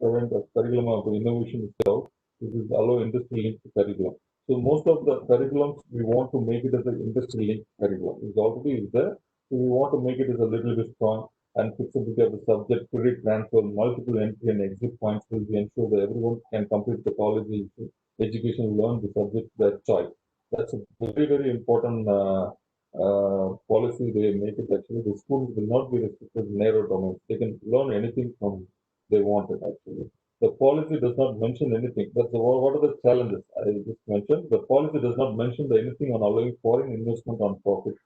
curriculum of innovation itself, this is allow industry linked curriculum. So most of the curriculums we want to make it as an industry linked curriculum. It's already there. So we want to make it as a little bit strong and flexibility of the subject, credit transfer, multiple entry and exit points will be ensure that everyone can complete the college education, learn the subject their choice. That's a very, very important policy they make it. Actually, the schools will not be restricted to narrow domains. They can learn anything from they want it actually. The policy does not mention anything. That's what are the challenges I just mentioned. The policy does not mention anything on allowing foreign investment on profit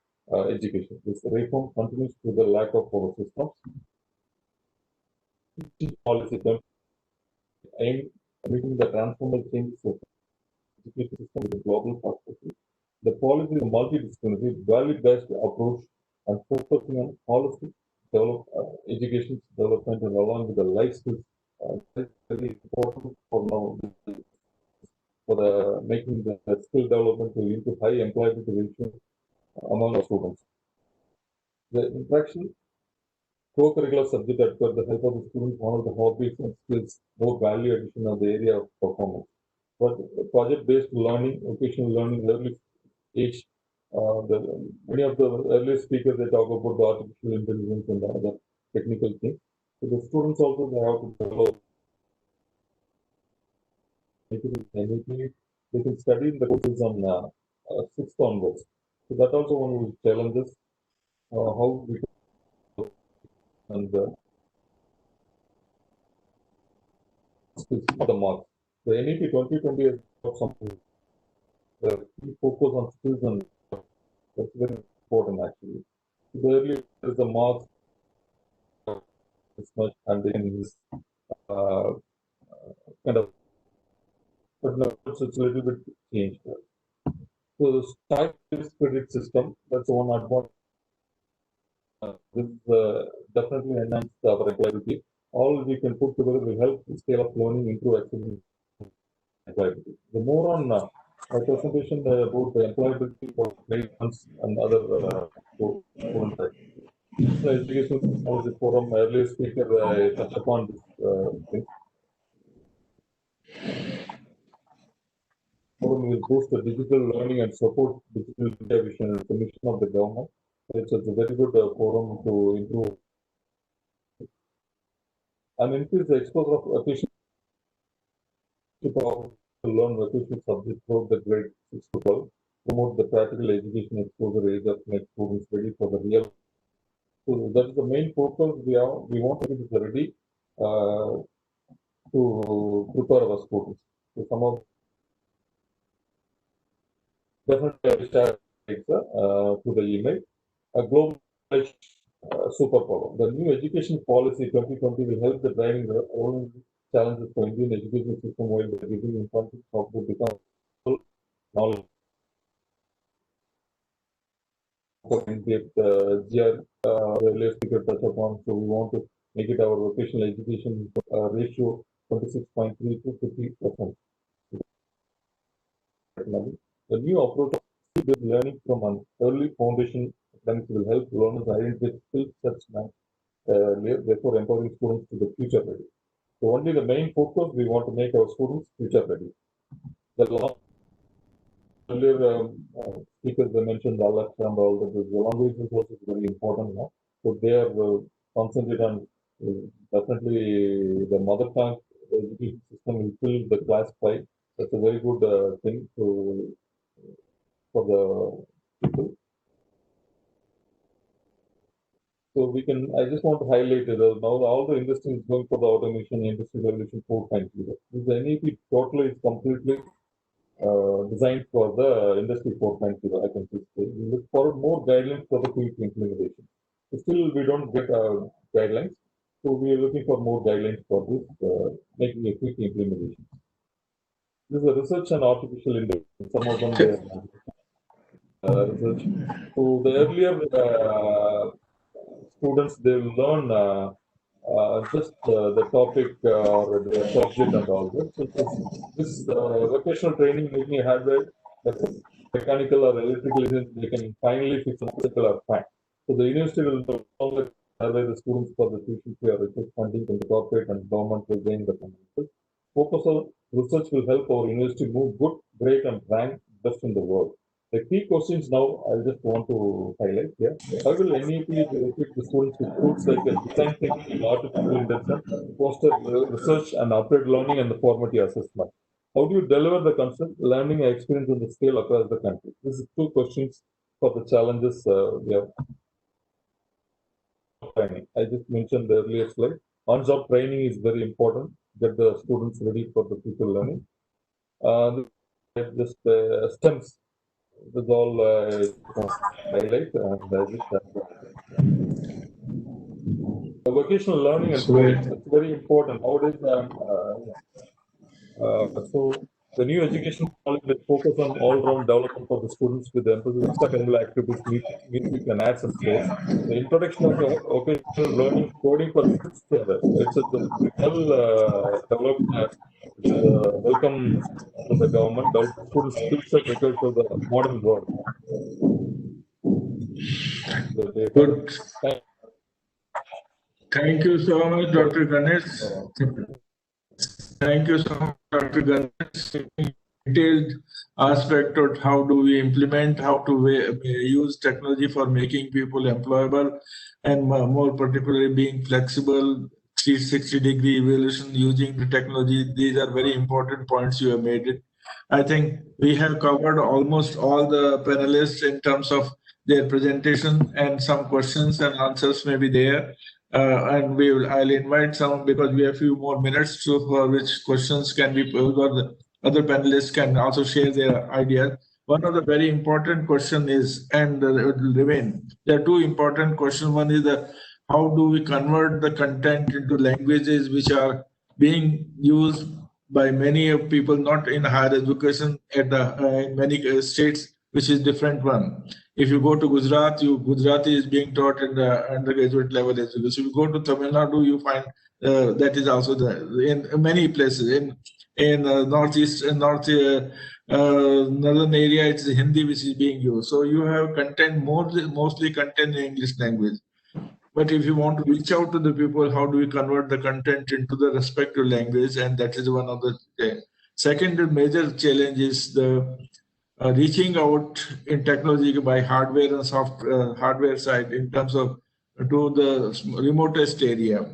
education. This reform continues to the lack of our systems. Policy aim meeting the transformational changes of education system with a global perspective. The policy is a multidisciplinary, value-based approach and focusing on holistic education development and along with the life skills. Very important for now for the making the skill development to lead to high employability ratio among the students. The interaction co-curricular subject that for the help of the students, one of the hobbies and skills, more value addition of the area of performance. But project-based learning, vocational learning, early age. Many of the earlier speakers they talk about the artificial intelligence and the other technical things. So the students also they have to develop. They can study in the courses on 6th onwards. So that also one of the challenges. How we and the marks. The NEP 2020 has got something. Focus on skills and that's very important actually. So earlier there is a marks this much and then kind of but now it's a little bit changed. So the type-based credit system, that's one advantage. This definitely enhance our employability. All we can put together will help the scale of learning improve accessibility and employability. The more on presentation about the employability for funds and other student types. So education technology forum earlier speaker touched upon this thing. Forum will boost the digital learning and support digital India vision and the mission of the government. It's a very good forum to improve and increase the exposure of efficient to learn vocational subjects throughout the grade 6 to 12, promote the practical education exposure age of make students ready for the real. So that is the main focus we have. We want to be ready to prepare our students. So some of definitely start to the email. A global superpower. The new education policy 2020 will help the driving the own challenges for Indian education system while the giving importance of the become knowledge. GR earlier speaker touch upon, so we want to make it our vocational education ratio 26.3 to 50%. The new approach of learning from an early foundation academics will help learners identify skill sets therefore empowering students to the future ready. So only the main focus we want to make our students future ready. The earlier speakers they mentioned Alexa and all that. The language is also very important now. So they are concentrated on definitely the mother tongue education system will fill the class 5. That's a very good thing for the people. So we can, I just want to highlight it. Now all the industry is going for the automation, industry revolution 4.0. This NEP totally is completely designed for the industry 4.0. I can just say we look for more guidelines for the quick implementation. So still, we don't get guidelines, so we are looking for more guidelines for this, making a quick implementation. This is a research and artificial intelligence. Some of them research. So the earlier students they will learn just the topic or the subject and all that. So this vocational training making a hardware, mechanical or electrical engineers, they can finally fix a particular fact. So the university will no longer survey the students for the tuition fee or research funding from the corporate and government will gain the funding. Focus on research will help our university move good, great, and rank best in the world. The key questions now I just want to highlight here. How will NEP equip the students with tools like design thinking, artificial intelligence, foster research and applied learning and the formative assessment? How do you deliver the concept, learning and experience on the scale across the country? This is two questions for the challenges we have. Training. I just mentioned the earlier slide. On-job training is very important. Get the students ready for the future learning. Just STEMs. That's all highlight. The vocational learning and training is very important. Nowadays, so the new education policy will focus on all-round development for the students with the emphasis on extracurricular activities, music and arts and sports. The introduction of vocational learning coding for sixth standard. It's a well developed, welcome to the government, developing students' skill set required for the modern world. Good. Thank you so much, Dr. Ganesh. Thank you so much, Dr. Ganesh. Detailed aspect of how do we implement, how to use technology for making people employable, and more particularly being flexible, 360-degree evaluation using the technology. These are very important points you have made it. I think we have covered almost all the panelists in terms of their presentation, and some questions and answers may be there. And I'll invite some because we have a few more minutes for which questions can be posed, or the other panelists can also share their ideas. One of the very important question is, and it will remain, there are two important questions. One is how do we convert the content into languages which are being used by many of people, not in higher education, at in many states, which is different one. If you go to Gujarat, Gujarati is being taught at the undergraduate level education. If you go to Tamil Nadu, you find that is also in many places. In northeast and northern area, it's Hindi which is being used. So you have content mostly content in English language. But if you want to reach out to the people, how do we convert the content into the respective language? And that is one of the second major challenge is the reaching out in technology by hardware and hardware side in terms of to the remotest area.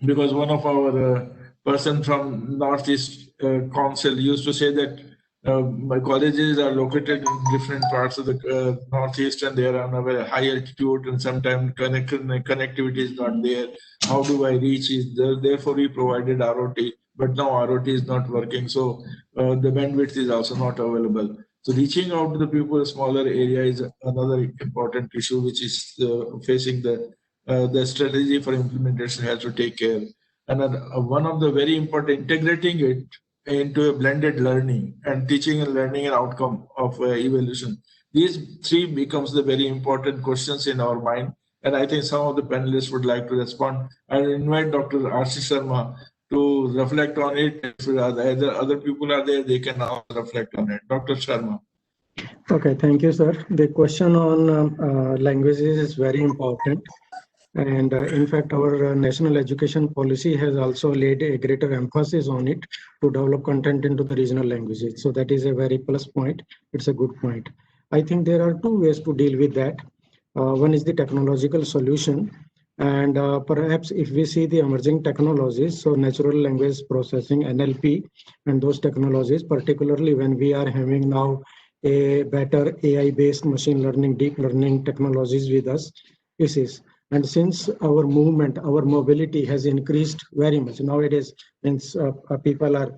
Because one of our person from Northeast Council used to say that my colleges are located in different parts of the Northeast and they are on a very high altitude and sometimes connectivity is not there. How do I reach it? Therefore, we provided ROT, but now ROT is not working. So the bandwidth is also not available. So reaching out to the people in smaller area is another important issue which is facing the strategy for implementation has to take care. And one of the very important, integrating it into a blended learning and teaching and learning and outcome of evaluation. These three becomes the very important questions in our mind. And I think some of the panelists would like to respond. I invite Dr. Rc Sharma to reflect on it. If other people are there, they can also reflect on it. Dr. Sharma. Okay, thank you, sir. The question on languages is very important. And in fact, our national education policy has also laid a greater emphasis on it to develop content into the regional languages. So that is a very plus point. It's a good point. I think there are two ways to deal with that. One is the technological solution. And perhaps if we see the emerging technologies, so natural language processing, NLP, and those technologies, particularly when we are having now a better AI-based machine learning, deep learning technologies with us, and since our movement, our mobility has increased very much nowadays, means people are,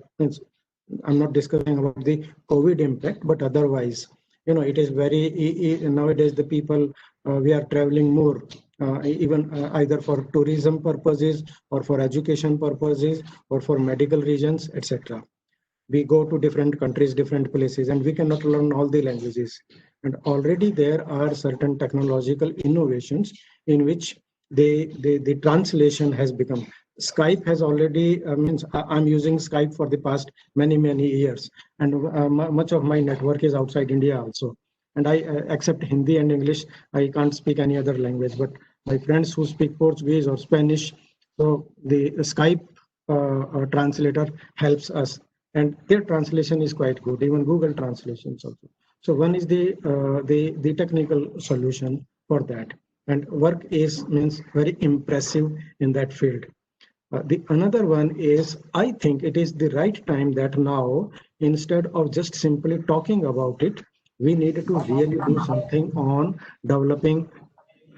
I'm not discussing about the COVID impact, but otherwise, it is very, nowadays the people, we are traveling more, even either for tourism purposes or for education purposes or for medical regions, etc. We go to different countries, different places, and we cannot learn all the languages. And already there are certain technological innovations in which the translation has become. Skype has already, I'm using Skype for the past many years, and much of my network is outside India also. And I except Hindi and English, I can't speak any other language, but my friends who speak Portuguese or Spanish, so the Skype translator helps us. And their translation is quite good, even Google translations also. So one is the technical solution for that, and work means very impressive in that field. The another one is, I think it is the right time that now, instead of just simply talking about it, we need to really do something on developing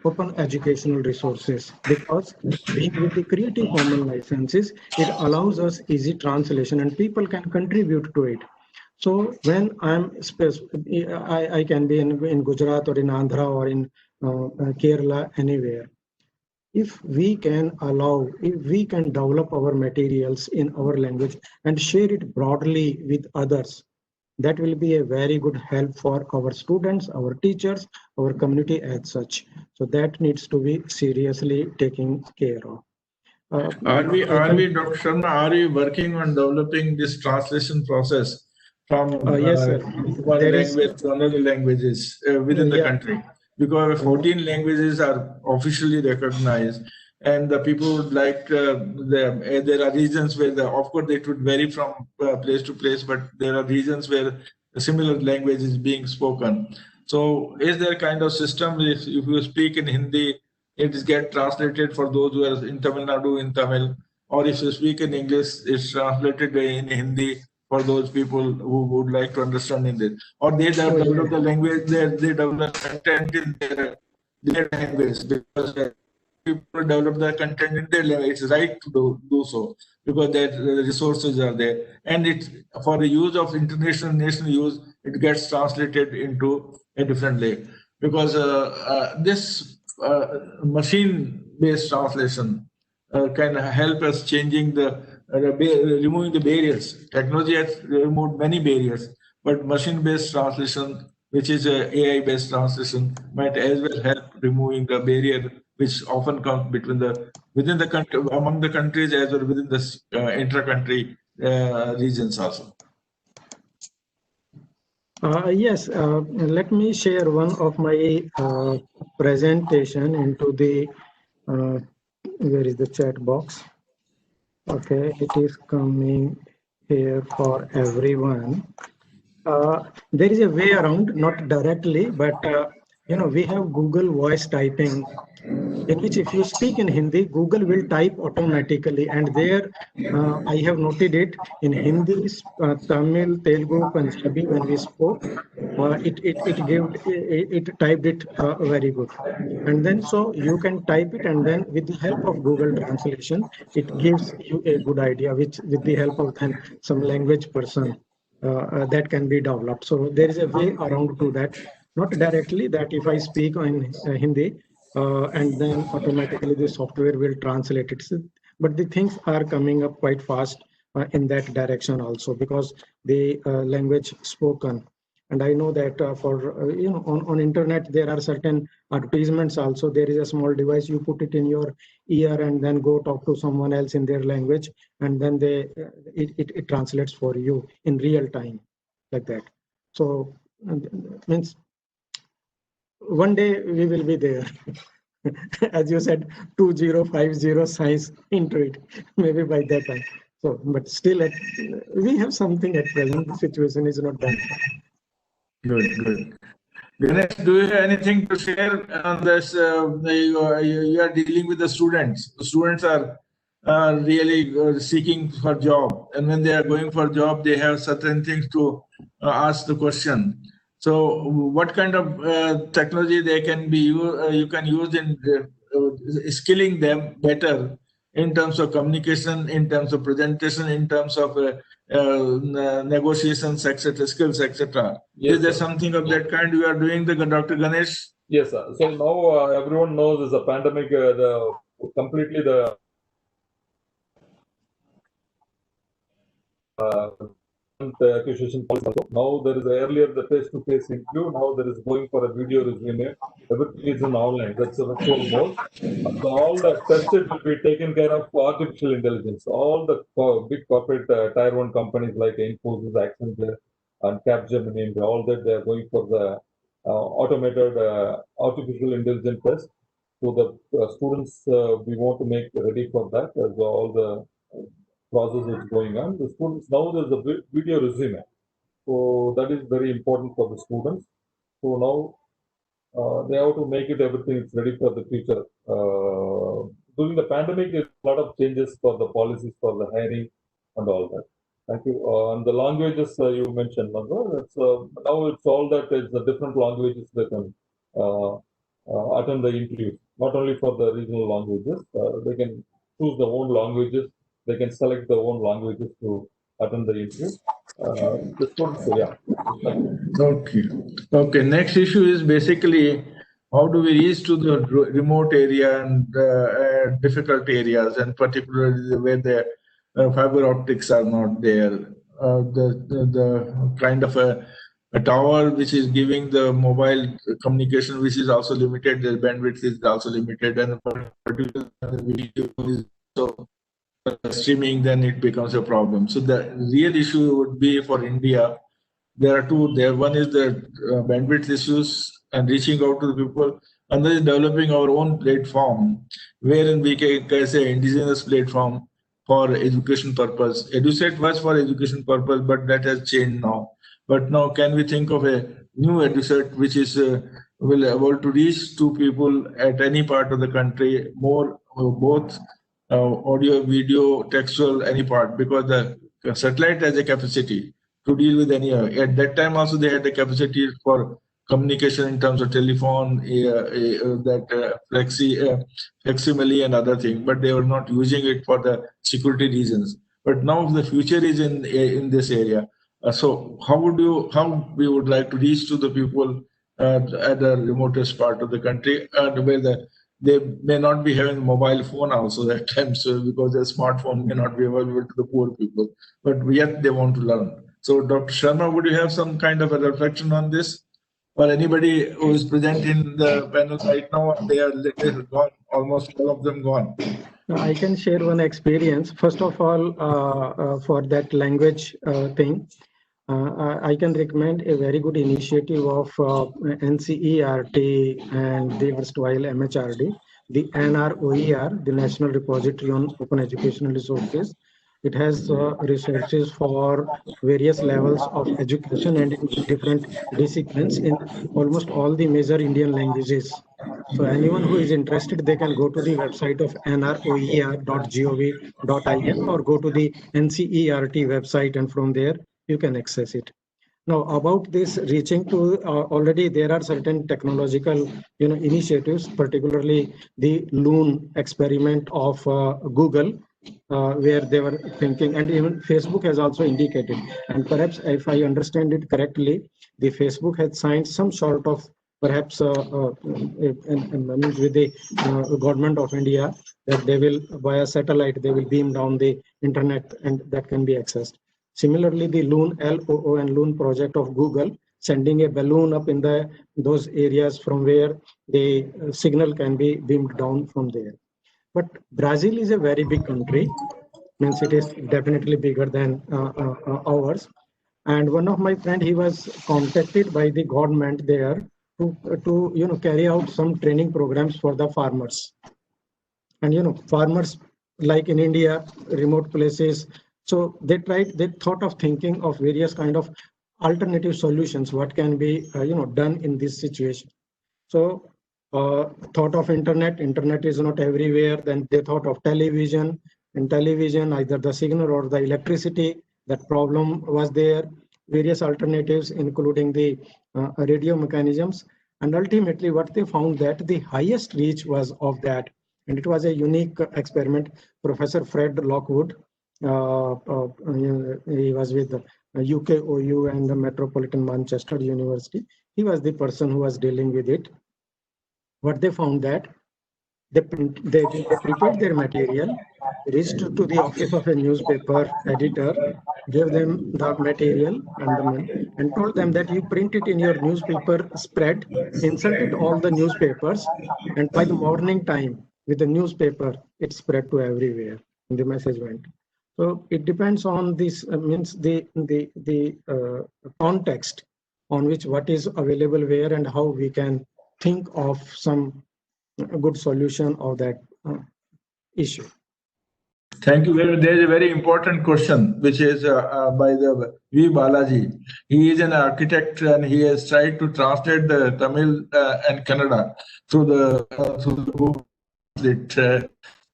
open educational resources, because being with the Creative Commons licenses, it allows us easy translation and people can contribute to it. So when I can be in Gujarat or in Andhra or in Kerala, anywhere. If we can develop our materials in our language and share it broadly with others, that will be a very good help for our students, our teachers, our community as such. So that needs to be seriously taken care of. Are we, Dr. Sharma, are we working on developing this translation process from yes, sir. one language to another languages within the country? Because 14 languages are officially recognized, and the people would like there are regions where of course it would vary from place to place, but there are regions where a similar language is being spoken. So is there kind of system if you speak in Hindi, it is get translated for those who are in Tamil Nadu in Tamil, or if you speak in English, it's translated in Hindi for those people who would like to understand English, or they develop the language, they develop content in their language, because people develop the content in their language. It's right to do so because their resources are there, and it's for the use of international national use, it gets translated into a different way, because this machine-based translation can help us changing removing the barriers. Technology has removed many barriers, but machine-based translation, which is AI-based translation, might as well help removing the barrier which often comes within the country, among the countries, as well within the intra-country regions also. Yes, let me share one of my presentation into the Where is the chat box? Okay, it is coming here for everyone. There is a way around, not directly, but we have Google voice typing, in which if you speak in Hindi, Google will type automatically. And there, I have noted it in Hindi, Tamil, Telugu, Punjabi, when we spoke, it typed it very good. And then so you can type it, and then with the help of Google Translation, it gives you a good idea, which with the help of then some language person that can be developed. So there is a way around to that, not directly that if I speak in Hindi, and then automatically the software will translate it. But the things are coming up quite fast in that direction also, because the language spoken. And I know that for on internet there are certain advertisements also. There is a small device, you put it in your ear and then go talk to someone else in their language, and then it translates for you in real time, like that. So means one day we will be there. As you said, 2050 science into it, maybe by that time. So, but still, we have something at present. The situation is not that. Good. Ganesh, do you have anything to share on this? You are dealing with the students. The students are really seeking for job, and when they are going for job, they have certain things to ask the question. So, what kind of technology they can be you can use in skilling them better in terms of communication, in terms of presentation, in terms of negotiations, etc., skills, etc. Yes, Is there sir. something of that kind you are doing, Dr. Ganesh? Yes, sir. So now everyone knows is a pandemic. Completely the acquisition policy. Also. Now there is earlier the face-to-face interview. Now there is going for a video resume. Everything is in online. That's a virtual mode. So all the tested will be taken care of artificial intelligence. All the big corporate tier 1 companies like Infosys, Accenture, and Capgemini, all that they are going for the automated artificial intelligence test. So the students we want to make ready for that. As all the process is going on. The students now there's a video resume. So that is very important for the students. So now they have to make it everything is ready for the future. During the pandemic, a lot of changes for the policies for the hiring and all that. Thank you. And the languages you mentioned, that's, now it's all that it's the different languages they can attend the interview. Not only for the regional languages, they can choose their own languages. They can select their own languages to attend the interview. The students, yeah. Okay. Next issue is basically how do we reach to the remote area and difficult areas, and particularly where the fiber optics are not there. The kind of a tower which is giving the mobile communication, which is also limited. The bandwidth is also limited, and particularly video is so streaming, then it becomes a problem. So the real issue would be for India. There are two. There one is the bandwidth issues and reaching out to the people. Another is developing our own platform, wherein we can say indigenous platform for education purpose. EduSet was for education purpose, but that has changed now. But now, can we think of a new EduSet which is will able to reach to people at any part of the country, more both audio, video, textual, any part, because the satellite has a capacity to deal with any. At that time also they had the capacity for communication in terms of telephone, facsimile and other things, but they were not using it for the security reasons. But now the future is in this area. So how we would like to reach to the people at the remotest part of the country, where they may not be having mobile phone also at times, because their smartphone may not be available to the poor people, but yet they want to learn. So, Dr. Sharma, would you have some kind of a reflection on this? Or anybody who is present in the panel right now, they're gone, almost all of them gone. I can share one experience. First of all, for that language thing, I can recommend a very good initiative of NCERT and the erstwhile MHRD. the NROER, the National Repository on Open Educational Resources. It has resources for various levels of education and in different disciplines in almost all the major Indian languages. So anyone who is interested, they can go to the website of nroer.gov.in or go to the NCERT website, and from there you can access it. Now, about this reaching to already there are certain technological initiatives, particularly the Loon experiment of Google, where they were thinking, and even Facebook has also indicated, and perhaps if I understand it correctly, the Facebook had signed some sort of perhaps with the government of India, that they will via satellite, they will beam down the internet and that can be accessed. Similarly, the Loon LOON Loon project of Google, sending a balloon up in those areas from where the signal can be beamed down from there. But Brazil is a very big country, means it is definitely bigger than ours. And one of my friend, he was contacted by the government there to carry out some training programs for the farmers. And farmers like in India, remote places. So they thought of thinking of various kind of alternative solutions, what can be done in this situation. So thought of internet is not everywhere. Then they thought of television. In television, either the signal or the electricity, that problem was there. Various alternatives, including the radio mechanisms. And ultimately what they found, that the highest reach was of that. And it was a unique experiment. Professor Fred Lockwood, he was with the UKOU and the Metropolitan Manchester University. He was the person who was dealing with it. What they found, that they prepared their material, reached to the office of a newspaper editor, gave them the material and told them that you print it in your newspaper spread, inserted all the newspapers, and by the morning time with the newspaper, it spread to everywhere and the message went. So it depends on this, means the context on which what is available where and how we can think of some good solution of that issue. Thank you. There is a very important question, which is by the V. Balaji. He is an architect and he has tried to translate the Tamil and Kannada through the Google Translate.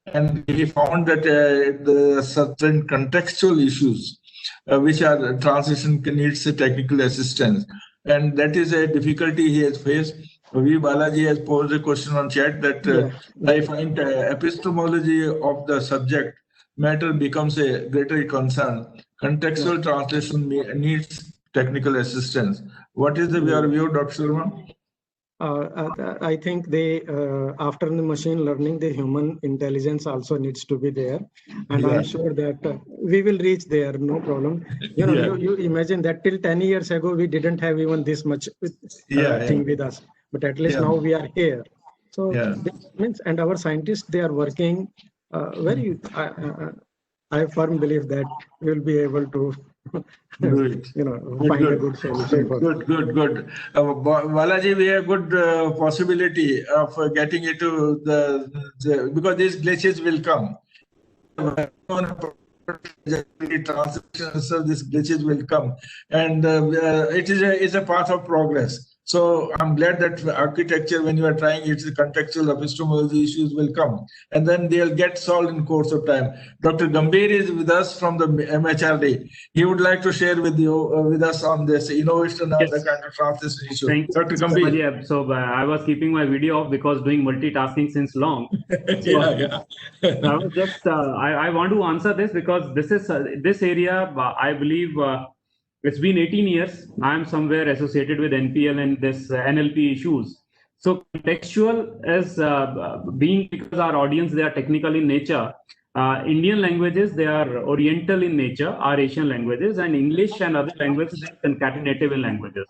And he found that the certain contextual issues which are translation needs technical assistance. And that is a difficulty he has faced. V. Balaji has posed a question on chat that I find epistemology of the subject matter becomes a greater concern. Contextual translation needs technical assistance. What is your view, Dr. Sharma? I think after the machine learning, the human intelligence also needs to be there, and I'm sure that we will reach there, no problem. You imagine that till 10 years ago we didn't have even this much thing with us, but at least now we are here. So this means, and our scientists, they are working very. I firm believe that we will be able to find a good solution. Good. Balaji, we have good possibility of getting into the because these glitches will come. So these glitches will come, and it is a path of progress. So I'm glad that architecture, when you are trying, it's the contextual epistemology issues will come, and then they'll get solved in course of time. Dr. Gambhir is with us from the MHRD. He would like to share with us on this innovation and the kind of translation issue. Thank Dr. Gambhir. So I was keeping my video off because doing multitasking since long. I was just I want to answer this because this is this area I believe. It's been 18 years. I'm somewhere associated with NPL and this NLP issues. So contextual is being, because our audience, they are technical in nature. Indian languages, they are Oriental in nature, are Asian languages, and English and other languages, they are concatenative in languages.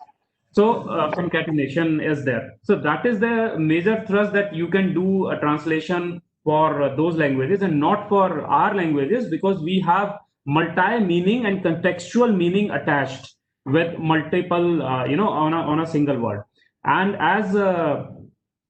So concatenation is there. So that is the major thrust, that you can do a translation for those languages and not for our languages, because we have multi-meaning and contextual meaning attached with multiple, on a single word. And as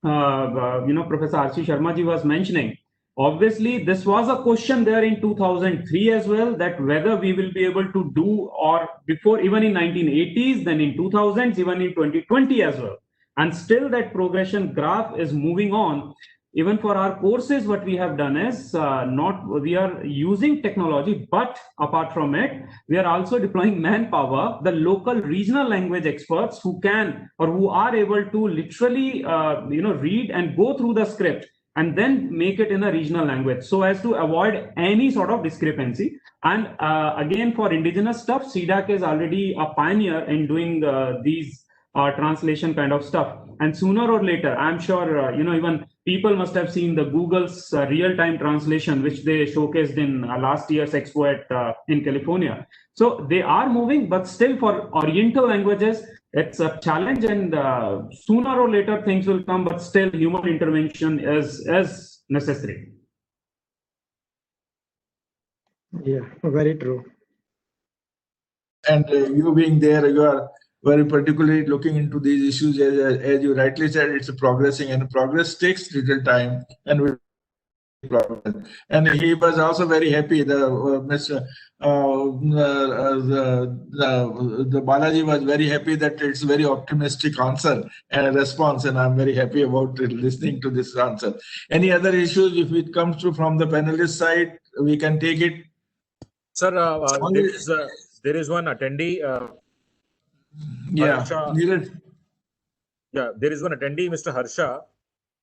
Professor Rc Sharma ji was mentioning, obviously this was a question there in 2003 as well, that whether we will be able to do, or before, even in 1980s, then in 2000s, even in 2020 as well. And still that progression graph is moving on. Even for our courses, what we have done is we are using technology, but apart from it, we are also deploying manpower, the local regional language experts who can, or who are able to literally, read and go through the script and then make it in a regional language, so as to avoid any sort of discrepancy. And again, for indigenous stuff, CDAC is already a pioneer in doing these translation kind of stuff. And sooner or later, I'm sure, even people must have seen the Google's real-time translation, which they showcased in last year's expo in California. So they are moving, but still for Oriental languages, it's a challenge, and sooner or later things will come, but still human intervention is necessary. Yeah, very true. And you being there, you are very particularly looking into these issues. As you rightly said, it's progressing, and progress takes little time, and we progress. And he was also very happy. The Balaji was very happy that it's very optimistic answer and response, and I'm very happy about listening to this answer. Any other issues, if it comes to from the panelist side, we can take it. Sir, there is one attendee. Yeah, yeah, there is one attendee, Mr. Harsha.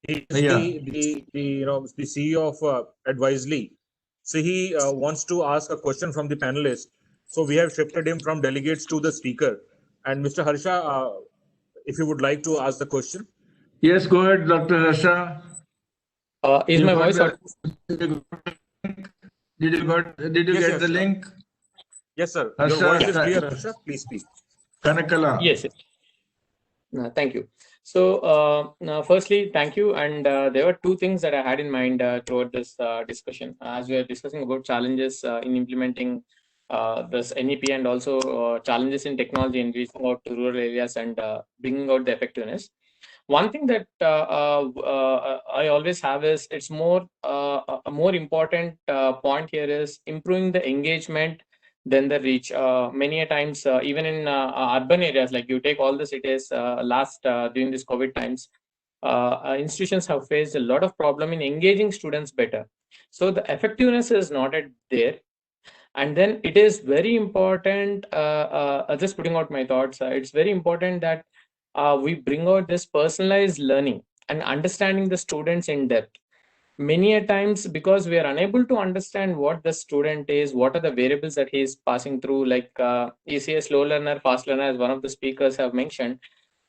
He is the CEO of Advisely. So he wants to ask a question from the panelists. So we have shifted him from delegates to the speaker. And Mr. Harsha, if you would like to ask the question. Yes, go ahead, Dr. Harsha. Is my voice audible? Did you get the link? Yes, sir. Harsha, your voice is clear, Harsha. Please speak. Kanakala. Yes. Thank you. So, firstly, thank you. And there were two things that I had in mind throughout this discussion. As we are discussing about challenges in implementing this NEP, and also challenges in technology in reaching out to rural areas and bringing out the effectiveness. One thing that I always have is, it's more a more important point here is improving the engagement than the reach. Many a times, even in urban areas, like you take all the cities during this COVID times, institutions have faced a lot of problem in engaging students better. So the effectiveness is not there. And then it is very important, just putting out my thoughts, it's very important that we bring out this personalized learning and understanding the students in depth. Many a times, because we are unable to understand what the student is, what are the variables that he is passing through, like is he a slow learner, fast learner, as one of the speakers have mentioned,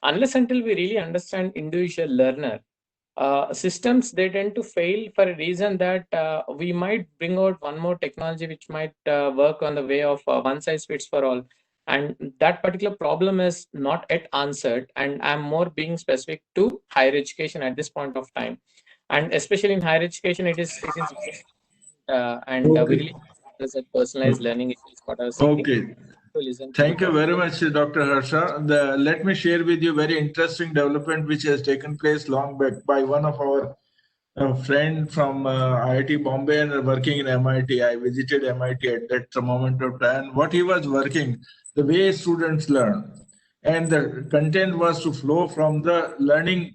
unless until we really understand individual learner, systems, they tend to fail for a reason that we might bring out one more technology which might work on the way of one size fits for all. And that particular problem is not yet answered. And I'm more being specific to higher education at this point of time. And especially in higher education, it is and we really that personalized learning is what I was thinking. Okay. Thank you very much, Dr. Harsha. Let me share with you very interesting development which has taken place long back by one of our friend from IIT Bombay and working in MIT. I visited MIT at that moment of time. What he was working, the way students learn, and the content was to flow from the learning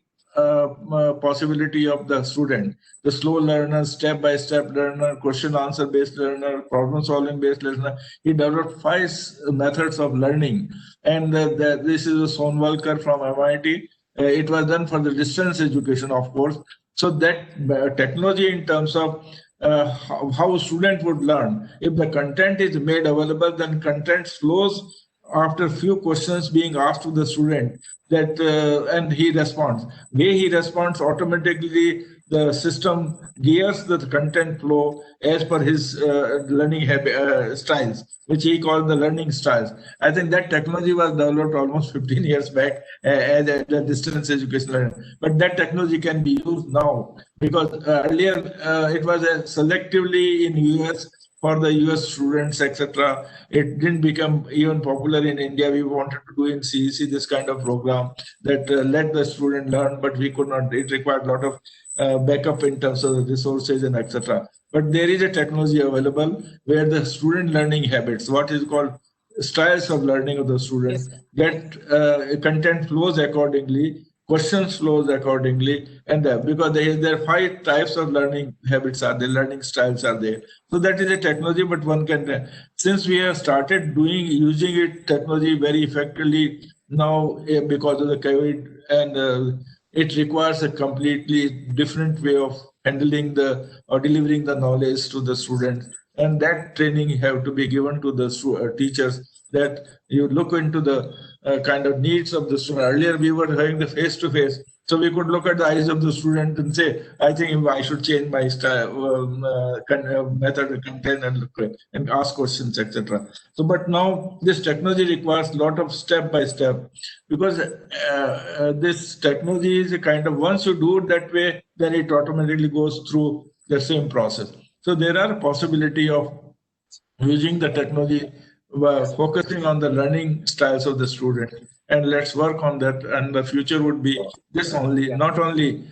possibility of the student, the slow learner, step-by-step learner, question-answer based learner, problem-solving based learner. He developed 5 methods of learning, and this is a Sonwalkar from MIT. It was done for the distance education, of course. So that technology in terms of how a student would learn, if the content is made available, then content flows after few questions being asked to the student, that and he responds. Way he responds, automatically the system gears the content flow as per his learning styles, which he called the learning styles. I think that technology was developed almost 15 years back as a distance education learning. But that technology can be used now, because earlier it was selectively in US for the US students, etc. It didn't become even popular in India. We wanted to do in CEC this kind of program that let the student learn, but we could not. It required a lot of backup in terms of the resources and etc. But there is a technology available where the student learning habits, what is called styles of learning of the student, that content flows accordingly, questions flows accordingly, and because there are 5 types of learning habits are there, learning styles are there. So that is a technology, but one can, since we have started using it technology very effectively now because of the COVID, and it requires a completely different way of handling or delivering the knowledge to the students. And that training have to be given to the teachers, that you look into the kind of needs of the student. Earlier, we were having the face-to-face, so we could look at the eyes of the student and say, I think I should change my style, method of content and ask questions, etc. So, but now this technology requires a lot of step-by-step, because this technology is a kind of, once you do it that way, then it automatically goes through the same process. So there are a possibility of using the technology, focusing on the learning styles of the student, and let's work on that. And the future would be this only, not only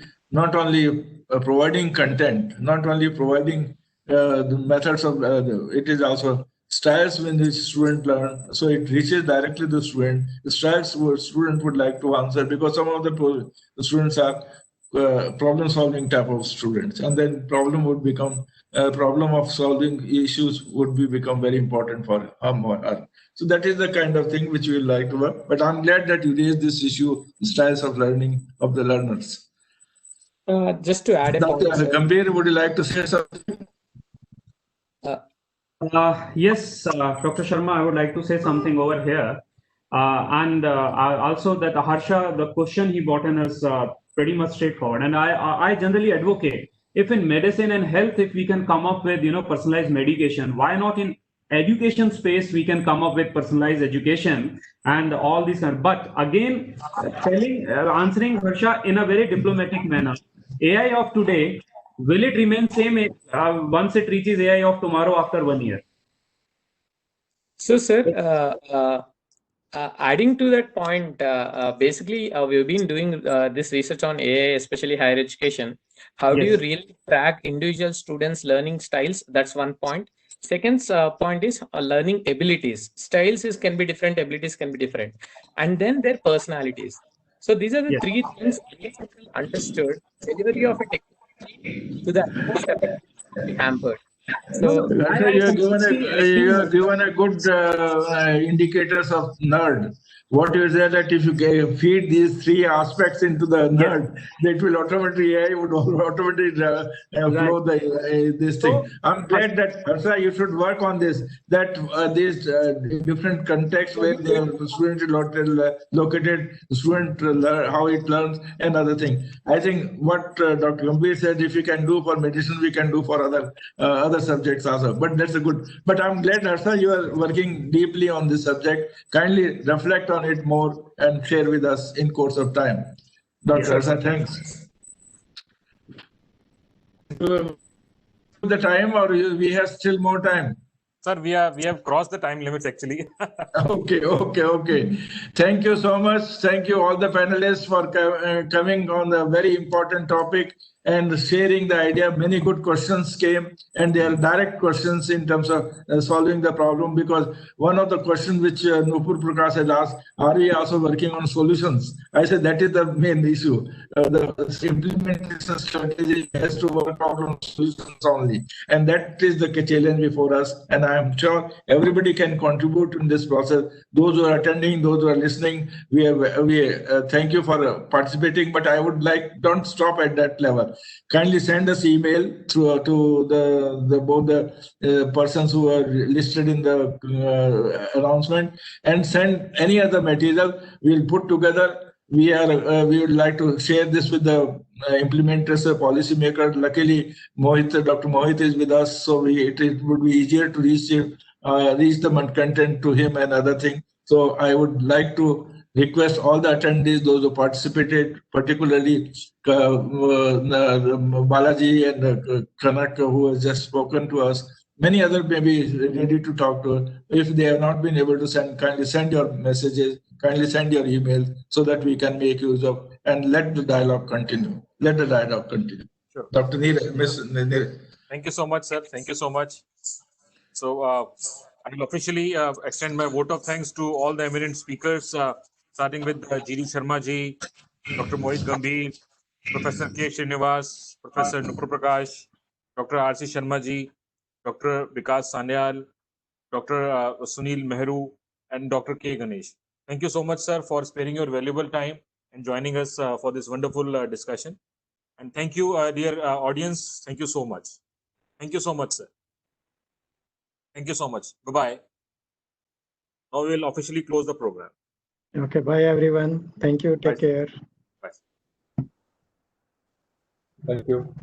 providing content, not only providing the methods of, it is also styles when the student learn, so it reaches directly the student. The styles what student would like to answer, because some of the students are problem-solving type of students, and then problem would become problem of solving issues would become very important for him or her. So that is the kind of thing which we would like to work. But I'm glad that you raised this issue, styles of learning of the learners. Just to add a Dr. point, Gambhir, would you like to say something? Yes, Dr. Sharma, I would like to say something over here. And also that Harsha, the question he brought in is pretty much straightforward. And I generally advocate, if in medicine and health, if we can come up with, personalized medication, why not in education space, we can come up with personalized education and all these. But again, answering Harsha in a very diplomatic manner, AI of today, will it remain same once it reaches AI of tomorrow after 1 year? So, sir, adding to that point, basically, we've been doing this research on AI, especially higher education. How do you really track individual students' learning styles? That's one point. Second point is learning abilities. Styles can be different, abilities can be different. And then their personalities. So these are the 3 things understood. Delivery of a technology to the hampered. So you have given a good indicators of nerd. What you say that if you feed these 3 aspects into the nerd, that will automatically, AI would automatically flow this thing. I'm glad that Harsha, you should work on this, that these different contexts where the student is located, the student how it learns, and other thing. I think what Dr. Gambhir said, if we can do for medicine, we can do for other subjects also. But that's a good. But I'm glad, Harsha, you are working deeply on this subject. Kindly reflect on it more and share with us in course of time. Dr. Harsha, thanks. The time, or we have still more time? Sir, we have crossed the time limits actually. Okay. Thank you so much. Thank you all the panelists for coming on a very important topic and sharing the idea. Many good questions came, and they are direct questions in terms of solving the problem, because one of the questions which Nupur Prakash has asked, are we also working on solutions? I said that is the main issue. The implementation strategy has to work on solutions only, and that is the challenge before us. And I am sure everybody can contribute in this process. Those who are attending, those who are listening, we thank you for participating. But I would like, don't stop at that level. Kindly send us email to both the persons who are listed in the announcement, and send any other material we'll put together. We would like to share this with the implementers, policymakers. Luckily, Dr. Mohit is with us, so it would be easier to reach the content to him and other things. So I would like to request all the attendees, those who participated, particularly Balaji and Kanak, who has just spoken to us, Many other may be ready to talk to. If they have not been able to send, kindly send your messages, kindly send your emails so that we can make use of and let the dialogue continue. Let the dialogue continue. Sure. Dr. Neeraj, Ms. Neeraj. Thank you so much, sir. Thank you so much. So I will officially extend my vote of thanks to all the eminent speakers, starting with G.D. Sharma ji, Dr. Mohit Gambhir, Professor K. Srinivas, Professor Nupur Prakash, Dr. Rc Sharma ji, Dr. Vikas Sanyal, Dr. Sunil Mehru, and Dr. K. Ganesh. Thank you so much, sir, for sparing your valuable time and joining us for this wonderful discussion. And thank you, dear audience. Thank you so much. Thank you so much, sir. Thank you so much. Bye-bye. Now we will officially close the program. Okay, bye everyone. Thank you. Take care. Bye. Thank you.